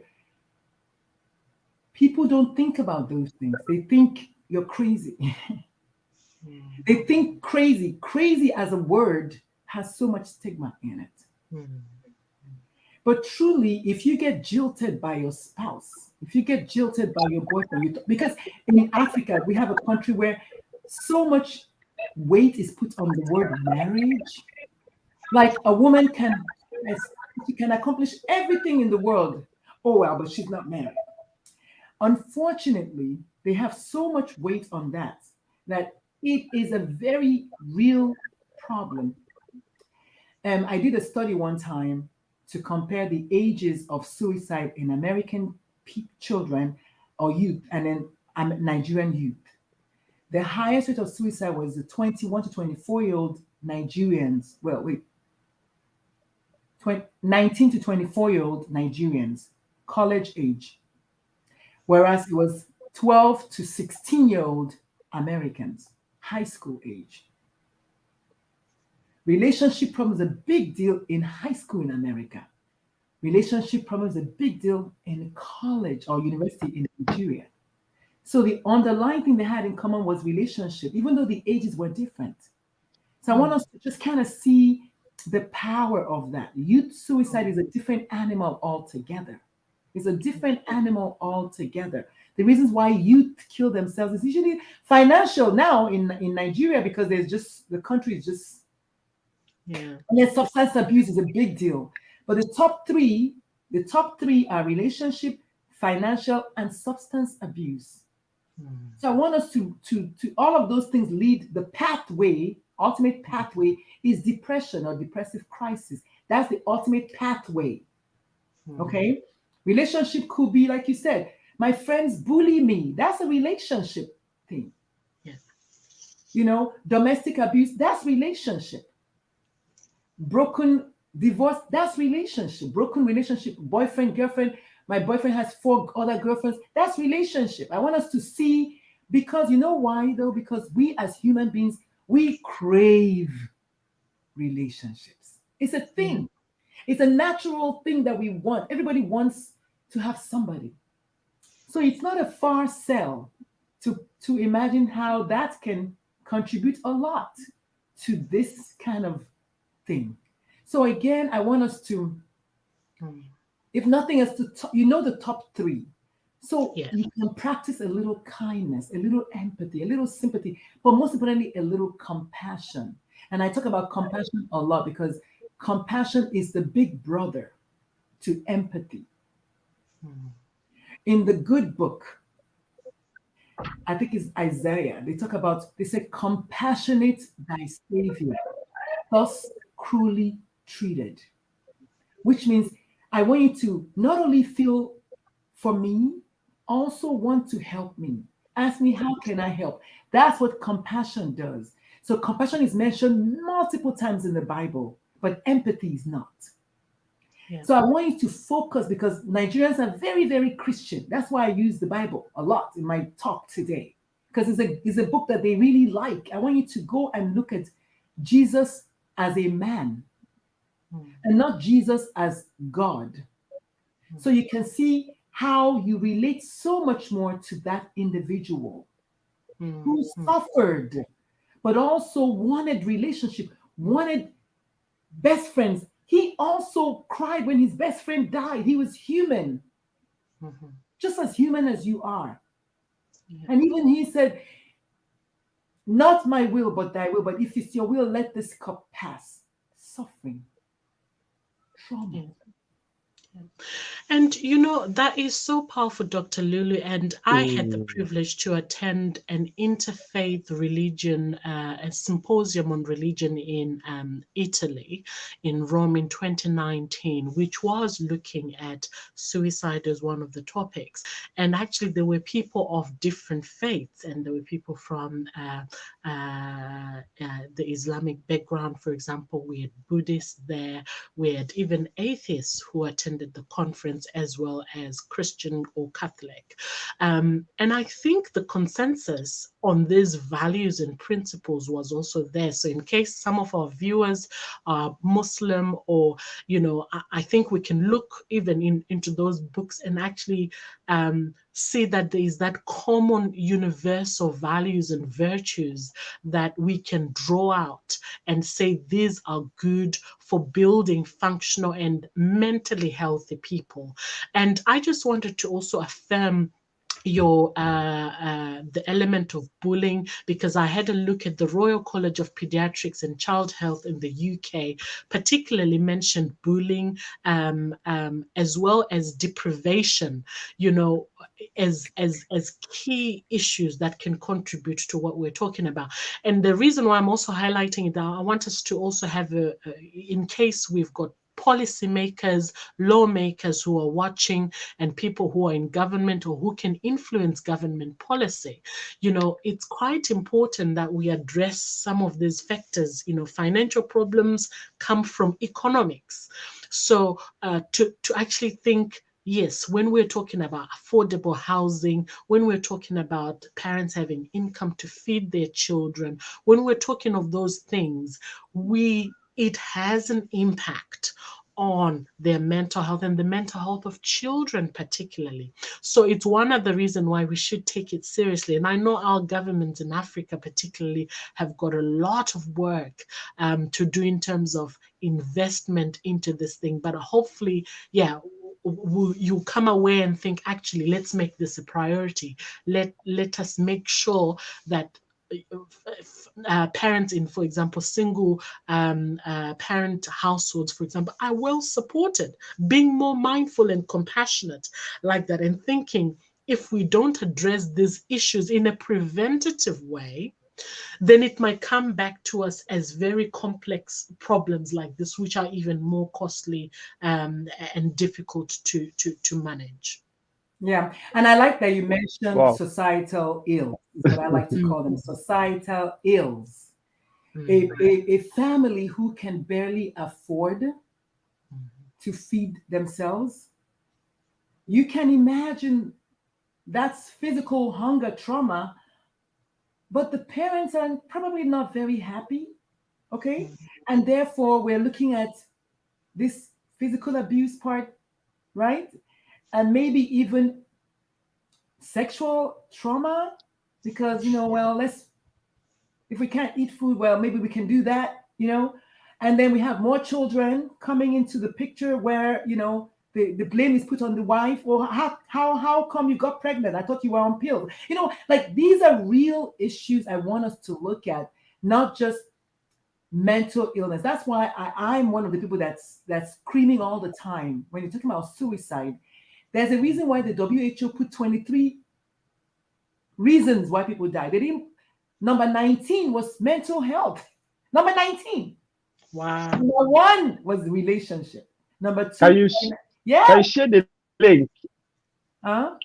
people don't think about those things. They think you're crazy. They think crazy. Crazy as a word has so much stigma in it. But truly, if you get jilted by your spouse, if you get jilted by your boyfriend, because in Africa, we have a country where so much weight is put on the word marriage. Like a woman she can accomplish everything in the world. Oh, well, but she's not married. Unfortunately, they have so much weight on that it is a very real problem. I did a study one time to compare the ages of suicide in American children or youth, and then Nigerian youth. The highest rate of suicide was the 21 to 24-year-old Nigerians. Well, wait, 19 to 24-year-old Nigerians, college age, whereas it was 12 to 16-year-old Americans, high school age. Relationship problems are a big deal in high school in America. Relationship problems are a big deal in college or university in Nigeria. So the underlying thing they had in common was relationship, even though the ages were different. So I want us to just kind of see the power of that. Youth suicide is a different animal altogether. It's a different animal altogether. The reasons why youth kill themselves is usually financial now in Nigeria, because there's just, the country is just, and then substance abuse is a big deal. But the top three are relationship, financial, and substance abuse. So I want us to all of those things lead the pathway. Ultimate pathway is depression or depressive crisis. That's the ultimate pathway. Okay, relationship could be, like you said, my friends bully me. That's a relationship thing. Yes. You know, domestic abuse, that's relationship. Broken divorce, that's relationship. Broken relationship, boyfriend, girlfriend. My boyfriend has 4 other girlfriends. That's relationship. I want us to see, because you know why though? Because we as human beings, we crave relationships. It's a thing. It's a natural thing that we want. Everybody wants to have somebody. So it's not a far sell to imagine how that can contribute a lot to this kind of thing. So again, I want us to, if nothing else, you know the top three. So Yeah. you can practice a little kindness, a little empathy, a little sympathy, but most importantly, a little compassion. And I talk about compassion a lot because compassion is the big brother to empathy. In the good book, I think it's Isaiah, they say, compassionate thy Savior, thus cruelly treated, which means I want you to not only feel for me, also want to help me. Ask me, how can I help? That's what compassion does. So compassion is mentioned multiple times in the Bible, but empathy is not. Yeah. So I want you to focus because Nigerians are very, very Christian. That's why I use the Bible a lot in my talk today because it's a book that they really like. I want you to go and look at Jesus as a man and not Jesus as God. So you can see how you relate so much more to that individual who suffered, but also wanted relationship, wanted best friends. He also cried when his best friend died. He was human, just as human as you are. Yeah. And even he said, not my will, but thy will. But if it's your will, let this cup pass. Suffering, trauma. Yeah. And you know, that is so powerful, Dr. Lulu. And I had the Mm. privilege to attend an interfaith religion, a symposium on religion in Italy, in Rome in 2019, which was looking at suicide as one of the topics. And actually, there were people of different faiths, and there were people from the Islamic background, for example. We had Buddhists there, we had even atheists who attended the conference, as well as Christian or Catholic. And I think the consensus on these values and principles was also there. So in case some of our viewers are Muslim, or, you know, I think we can look even into those books and actually see that there is that common universal values and virtues that we can draw out and say these are good for building functional and mentally healthy people. And I just wanted to also affirm your the element of bullying, because I had a look at the Royal College of Pediatrics and Child Health in the UK, particularly mentioned bullying, as well as deprivation, you know, as key issues that can contribute to what we're talking about. And the reason why I'm also highlighting it, I want us to also have in case we've got policymakers, lawmakers who are watching, and people who are in government or who can influence government policy. You know, it's quite important that we address some of these factors. You know, financial problems come from economics. So to actually think, yes, when we're talking about affordable housing, when we're talking about parents having income to feed their children, when we're talking of those things, it has an impact on their mental health and the mental health of children particularly. So it's one of the reasons why we should take it seriously. And I know our governments in Africa particularly have got a lot of work to do in terms of investment into this thing. But hopefully, yeah, you come away and think, actually, let's make this a priority. Let us make sure that parents in, for example, single parent households, for example, are well supported, being more mindful and compassionate like that, and thinking if we don't address these issues in a preventative way, then it might come back to us as very complex problems like this, which are even more costly and difficult to manage. Yeah. And I like that you mentioned Wow. societal ills, is what I like to call them, societal ills. Mm, A family who can barely afford to feed themselves, you can imagine that's physical hunger trauma, but the parents are probably not very happy. Okay. And therefore, we're looking at this physical abuse part, right? And maybe even sexual trauma, because, well, if we can't eat food, well, maybe we can do that. And then we have more children coming into the picture where, the blame is put on the wife. Or how come you got pregnant? I thought you were on pills. Like, these are real issues I want us to look at, not just mental illness. That's why I'm one of the people that's screaming all the time when you're talking about suicide. There's a reason why the WHO put 23 reasons why people die. They didn't. Number 19 was mental health. Number 19. Wow. Number 1 was the relationship. Number 2. Can you Yeah. share the link? Huh?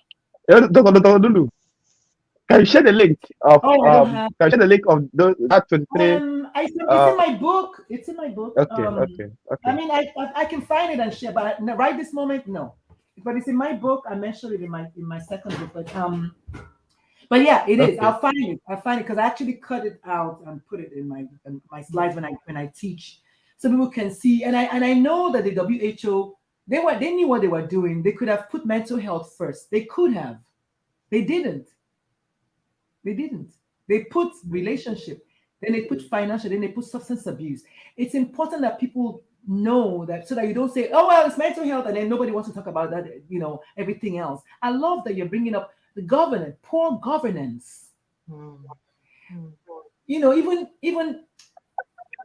Lulu, can you share the link of Oh, I don't have. can you share the link of that 23? It's in my book. It's in my book. Okay, okay, I okay. mean, I can find it and share, but right this moment, no. But it's in my book. I mentioned it in my second book. But yeah, it is. Okay. I'll find it. Because I actually cut it out and put it in my slides when I teach, so people can see. And I know that the WHO, they knew what they were doing. They could have put mental health first. They could have. They didn't. They put relationship, then they put financial, then they put substance abuse. It's important that people know that, so that you don't say, oh, well, it's mental health, and then nobody wants to talk about that, everything else. I love that you're bringing up the governance, poor governance. Even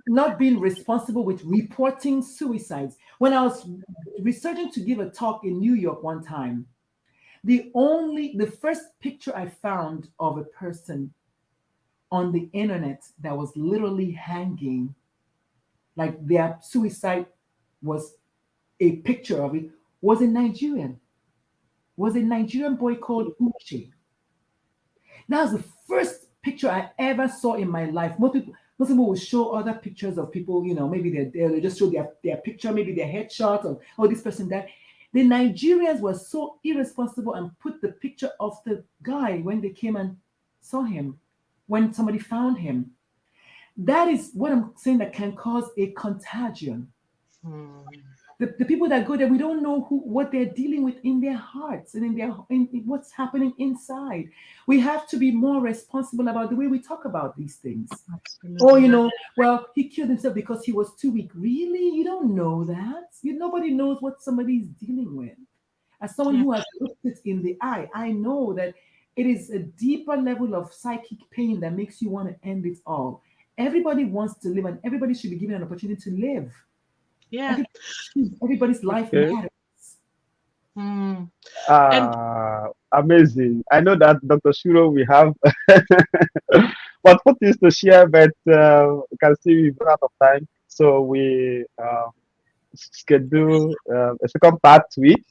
not being responsible with reporting suicides. When I was researching to give a talk in New York one time, the first picture I found of a person on the internet that was literally hanging, like their suicide was a picture of it, was a Nigerian boy called Uche. That was the first picture I ever saw in my life. Most people will show other pictures of people, maybe they just show their picture, maybe their headshot, or oh, this person died. The Nigerians were so irresponsible and put the picture of the guy when they came and saw him, when somebody found him. That is what I'm saying, that can cause a contagion. The people that go there, we don't know what they're dealing with in their hearts and in what's happening inside. We have to be more responsible about the way we talk about these things. Absolutely. Or, well, he killed himself because he was too weak. Really? You don't know that. Nobody knows what somebody is dealing with. As someone who has looked it in the eye, I know that it is a deeper level of psychic pain that makes you want to end it all. Everybody wants to live, and everybody should be given an opportunity to live. Yeah. Everybody's life Okay. matters. And Amazing. I know that Dr. Shurro we have but what is to share, but you can see we've run out of time. So we schedule a second part to it.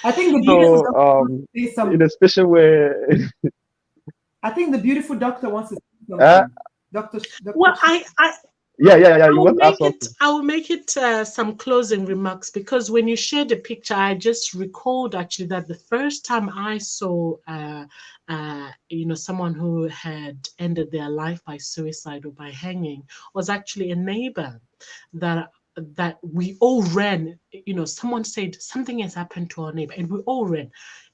I think the beautiful So doctor say something. in a special way. I think the beautiful doctor wants to say something. Dr. well, Yeah. You want to ask something? I will make it some closing remarks, because when you shared the picture, I just recalled actually that the first time I saw, someone who had ended their life by suicide or by hanging was actually a neighbor that we all ran. Someone said something has happened to our neighbor, and we all ran.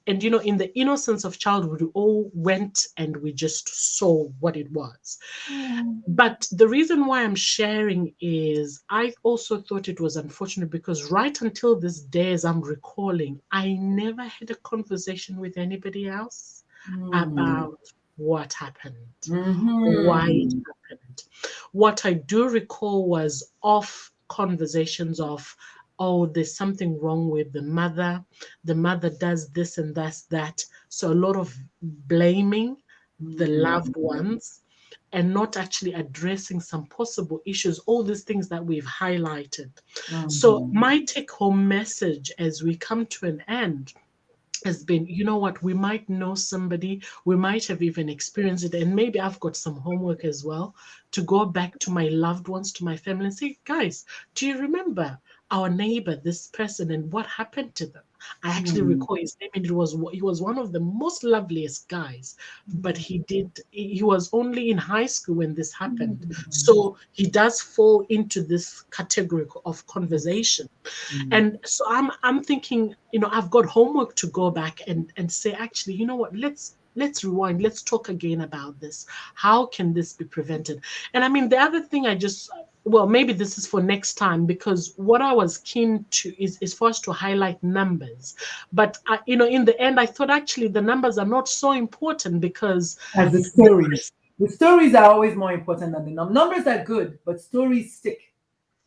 And in the innocence of childhood, we all went and we just saw what it was. But the reason why I'm sharing is I also thought it was unfortunate, because right until this day, as I'm recalling, I never had a conversation with anybody else about what happened, why it happened. What I do recall was off conversations of, oh, there's something wrong with the mother. The mother does this and that's that. So a lot of blaming the loved ones and not actually addressing some possible issues, all these things that we've highlighted. So my take-home message as we come to an end has been, what, we might know somebody, we might have even experienced it, and maybe I've got some homework as well to go back to my loved ones, to my family, and say, guys, do you remember our neighbor, this person, and what happened to them. I actually recall his name, and he was one of the most loveliest guys, but he was only in high school when this happened. So he does fall into this category of conversation. And so I'm thinking, I've got homework to go back and say, actually, you know what, let's rewind, let's talk again about this. How can this be prevented? And I mean, the other thing well, maybe this is for next time, because what I was keen to is for us to highlight numbers. But in the end, I thought actually the numbers are not so important, because As the stories. The stories are always more important than the numbers are good, but stories stick.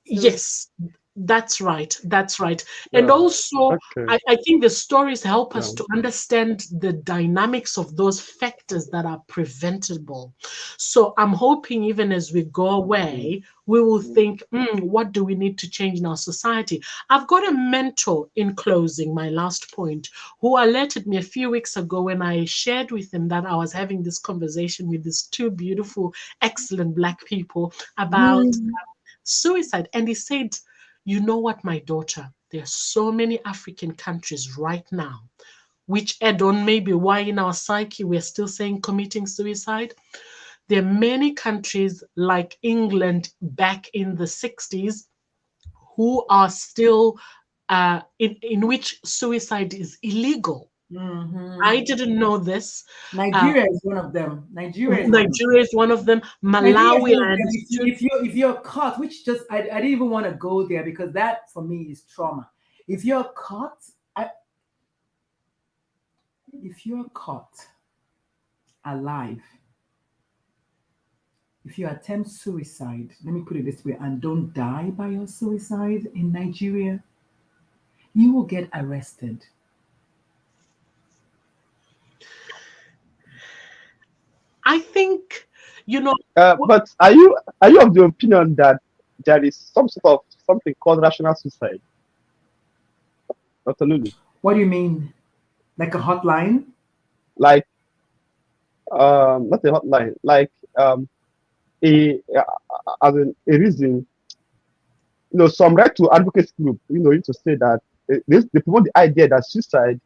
Yes, that's right. That's right. And Yeah. also, Okay. I think the stories help us Yeah. to understand the dynamics of those factors that are preventable. So I'm hoping even as we go away, we will think, what do we need to change in our society? I've got a mentor, in closing, my last point, who alerted me a few weeks ago when I shared with him that I was having this conversation with these two beautiful, excellent Black people about suicide. And he said, you know what, my daughter, there are so many African countries right now, which add on maybe why in our psyche we're still saying committing suicide. There are many countries like England back in the 60s who are still in which suicide is illegal. I didn't know this. Nigeria is one of them. Nigeria is one of them. Nigeria is Malawi, one of I them. understood. If you're caught, which just I didn't even want to go there, because that for me is trauma. If you're caught, alive, if you attempt suicide, let me put it this way, and don't die by your suicide in Nigeria, you will get arrested. I think, But are you of the opinion that there is some sort of something called rational suicide? Dr. Lulu? What do you mean? Like a hotline? Like not a hotline, like a as in a reason, some right to advocacy group, to say that they promote the idea that suicide,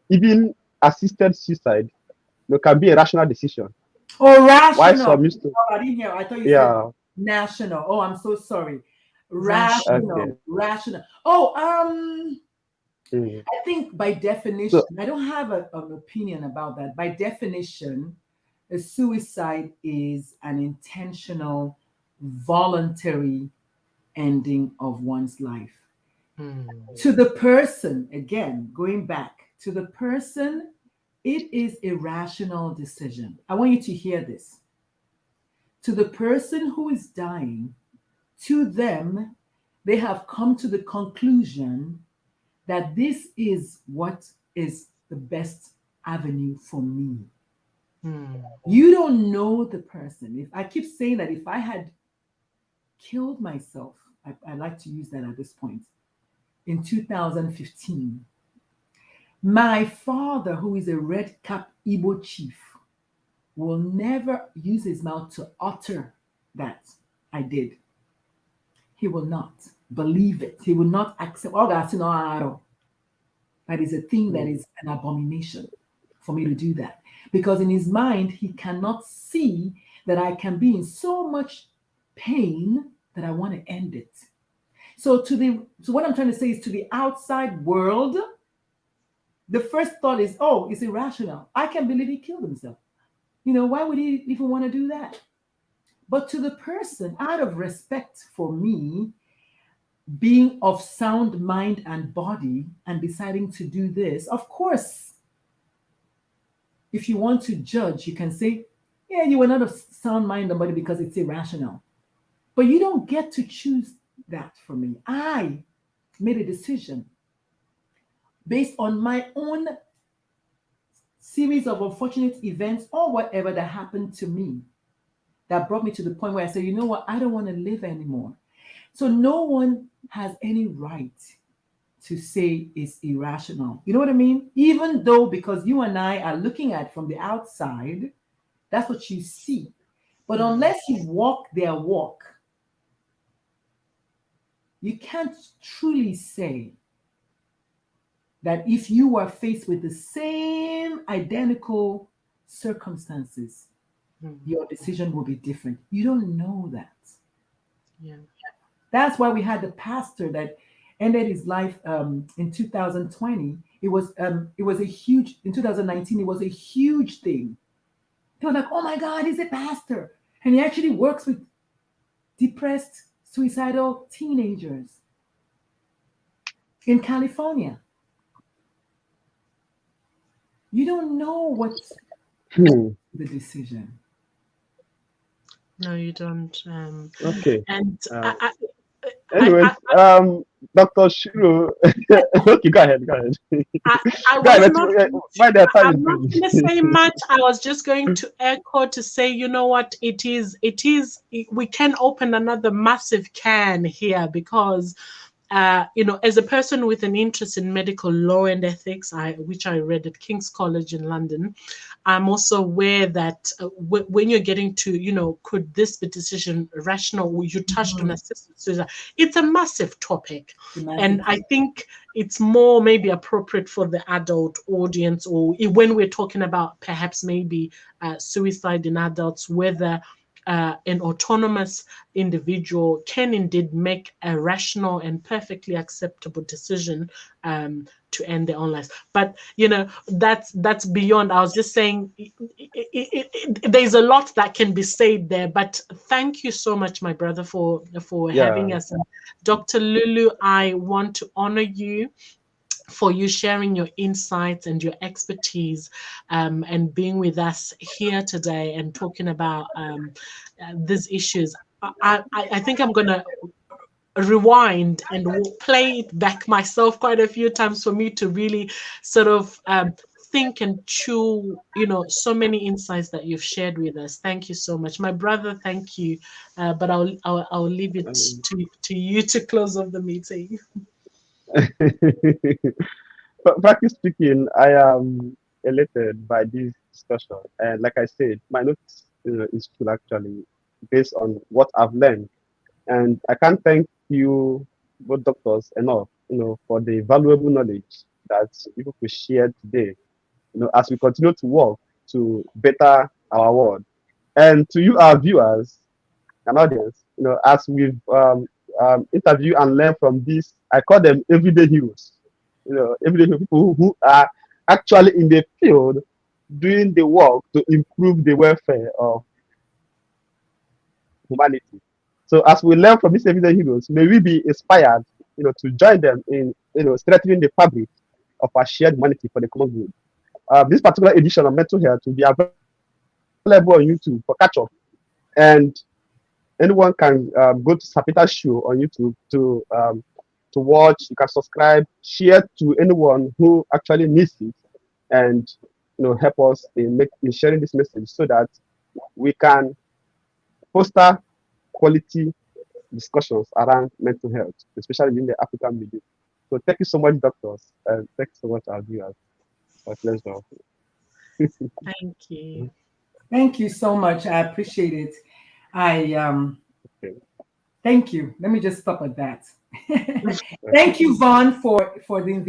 even assisted suicide, can be a rational decision. Oh, Why rational. some used to, Oh, I didn't hear. I thought you said yeah, national. Oh, I'm so sorry. rational. okay. Rational. Oh, Mm. I think by definition, So, I don't have an opinion about that. By definition, a suicide is an intentional, voluntary ending of one's life. To the person, again, going back to the person, it is a rational decision. I want you to hear this. To the person who is dying, to them, they have come to the conclusion that this is what is the best avenue for me. You don't know the person. If I keep saying that, if I had killed myself, I like to use that at this point, in 2015, my father, who is a red cap Igbo chief, will never use his mouth to utter that I did. He will not believe it. He will not accept. Oh, that's no. That is a thing that is an abomination for me to do that. Because in his mind, he cannot see that I can be in so much pain that I want to end it. So what I'm trying to say is, to the outside world, the first thought is, oh, it's irrational. I can't believe he killed himself. Why would he even want to do that? But to the person, out of respect for me, being of sound mind and body and deciding to do this, of course, if you want to judge, you can say, yeah, you were not of sound mind and body because it's irrational. But you don't get to choose that for me. I made a decision based on my own series of unfortunate events or whatever that happened to me that brought me to the point where I said, you know what, I don't want to live anymore. So no one has any right to say it's irrational. You know what I mean? Even though, because you and I are looking at from the outside, that's what you see. But unless you walk their walk, you can't truly say that if you were faced with the same identical circumstances, your decision will be different. You don't know that. Yeah. That's why we had the pastor that ended his life in 2020. It was a huge, in 2019. It was a huge thing. They were like, "Oh my God, he's a pastor," and he actually works with depressed, suicidal teenagers in California. You don't know what's Hmm. the decision. No, you don't. Okay. And Um, I, anyways, I, Dr. Shurro. Okay, go ahead. Go ahead. I Go was ahead. not Why their time is I'm not going. going to say much. I was just going to echo to say, you know what, we can open another massive can here because as a person with an interest in medical law and ethics, which I read at King's College in London, I'm also aware that when you're getting to, could this be decision rational? You touched on assisted suicide. It's a massive topic. And I think it's more maybe appropriate for the adult audience, or when we're talking about perhaps maybe suicide in adults, whether an autonomous individual can indeed make a rational and perfectly acceptable decision to end their own lives. But that's beyond. I was just saying there's a lot that can be said there. But thank you so much, my brother, for Yeah. having us. And Dr. Lulu, I want to honor you for you sharing your insights and your expertise and being with us here today and talking about these issues. I think I'm going to rewind and play it back myself quite a few times for me to really sort of think and chew, so many insights that you've shared with us. Thank you so much, my brother. Thank you. But I'll leave it to you to close off the meeting. But frankly speaking, I am elated by this discussion. And like I said, my notes is full actually based on what I've learned. And I can't thank you, both doctors, enough, for the valuable knowledge that you could share today, as we continue to work to better our world. And to you, our viewers and audience, as we've interviewed and learned from these, I call them everyday heroes. Everyday people who are actually in the field doing the work to improve the welfare of humanity. So as we learn from these everyday heroes, may we be inspired, to join them in, strengthening the fabric of our shared humanity for the common good. This particular edition of Mental Health will be available on YouTube for catch up, and anyone can go to Sirpeter's show on YouTube to watch. You can subscribe, share to anyone who actually needs it, and help us in sharing this message so that we can foster quality discussions around mental health, especially in the African media. So thank you so much, doctors, and thank you so much, our viewers. My pleasure. Thank you. Thank you so much. I appreciate it. I Okay. thank you. Let me just stop at that. Thank you, Vaughn, for the invitation.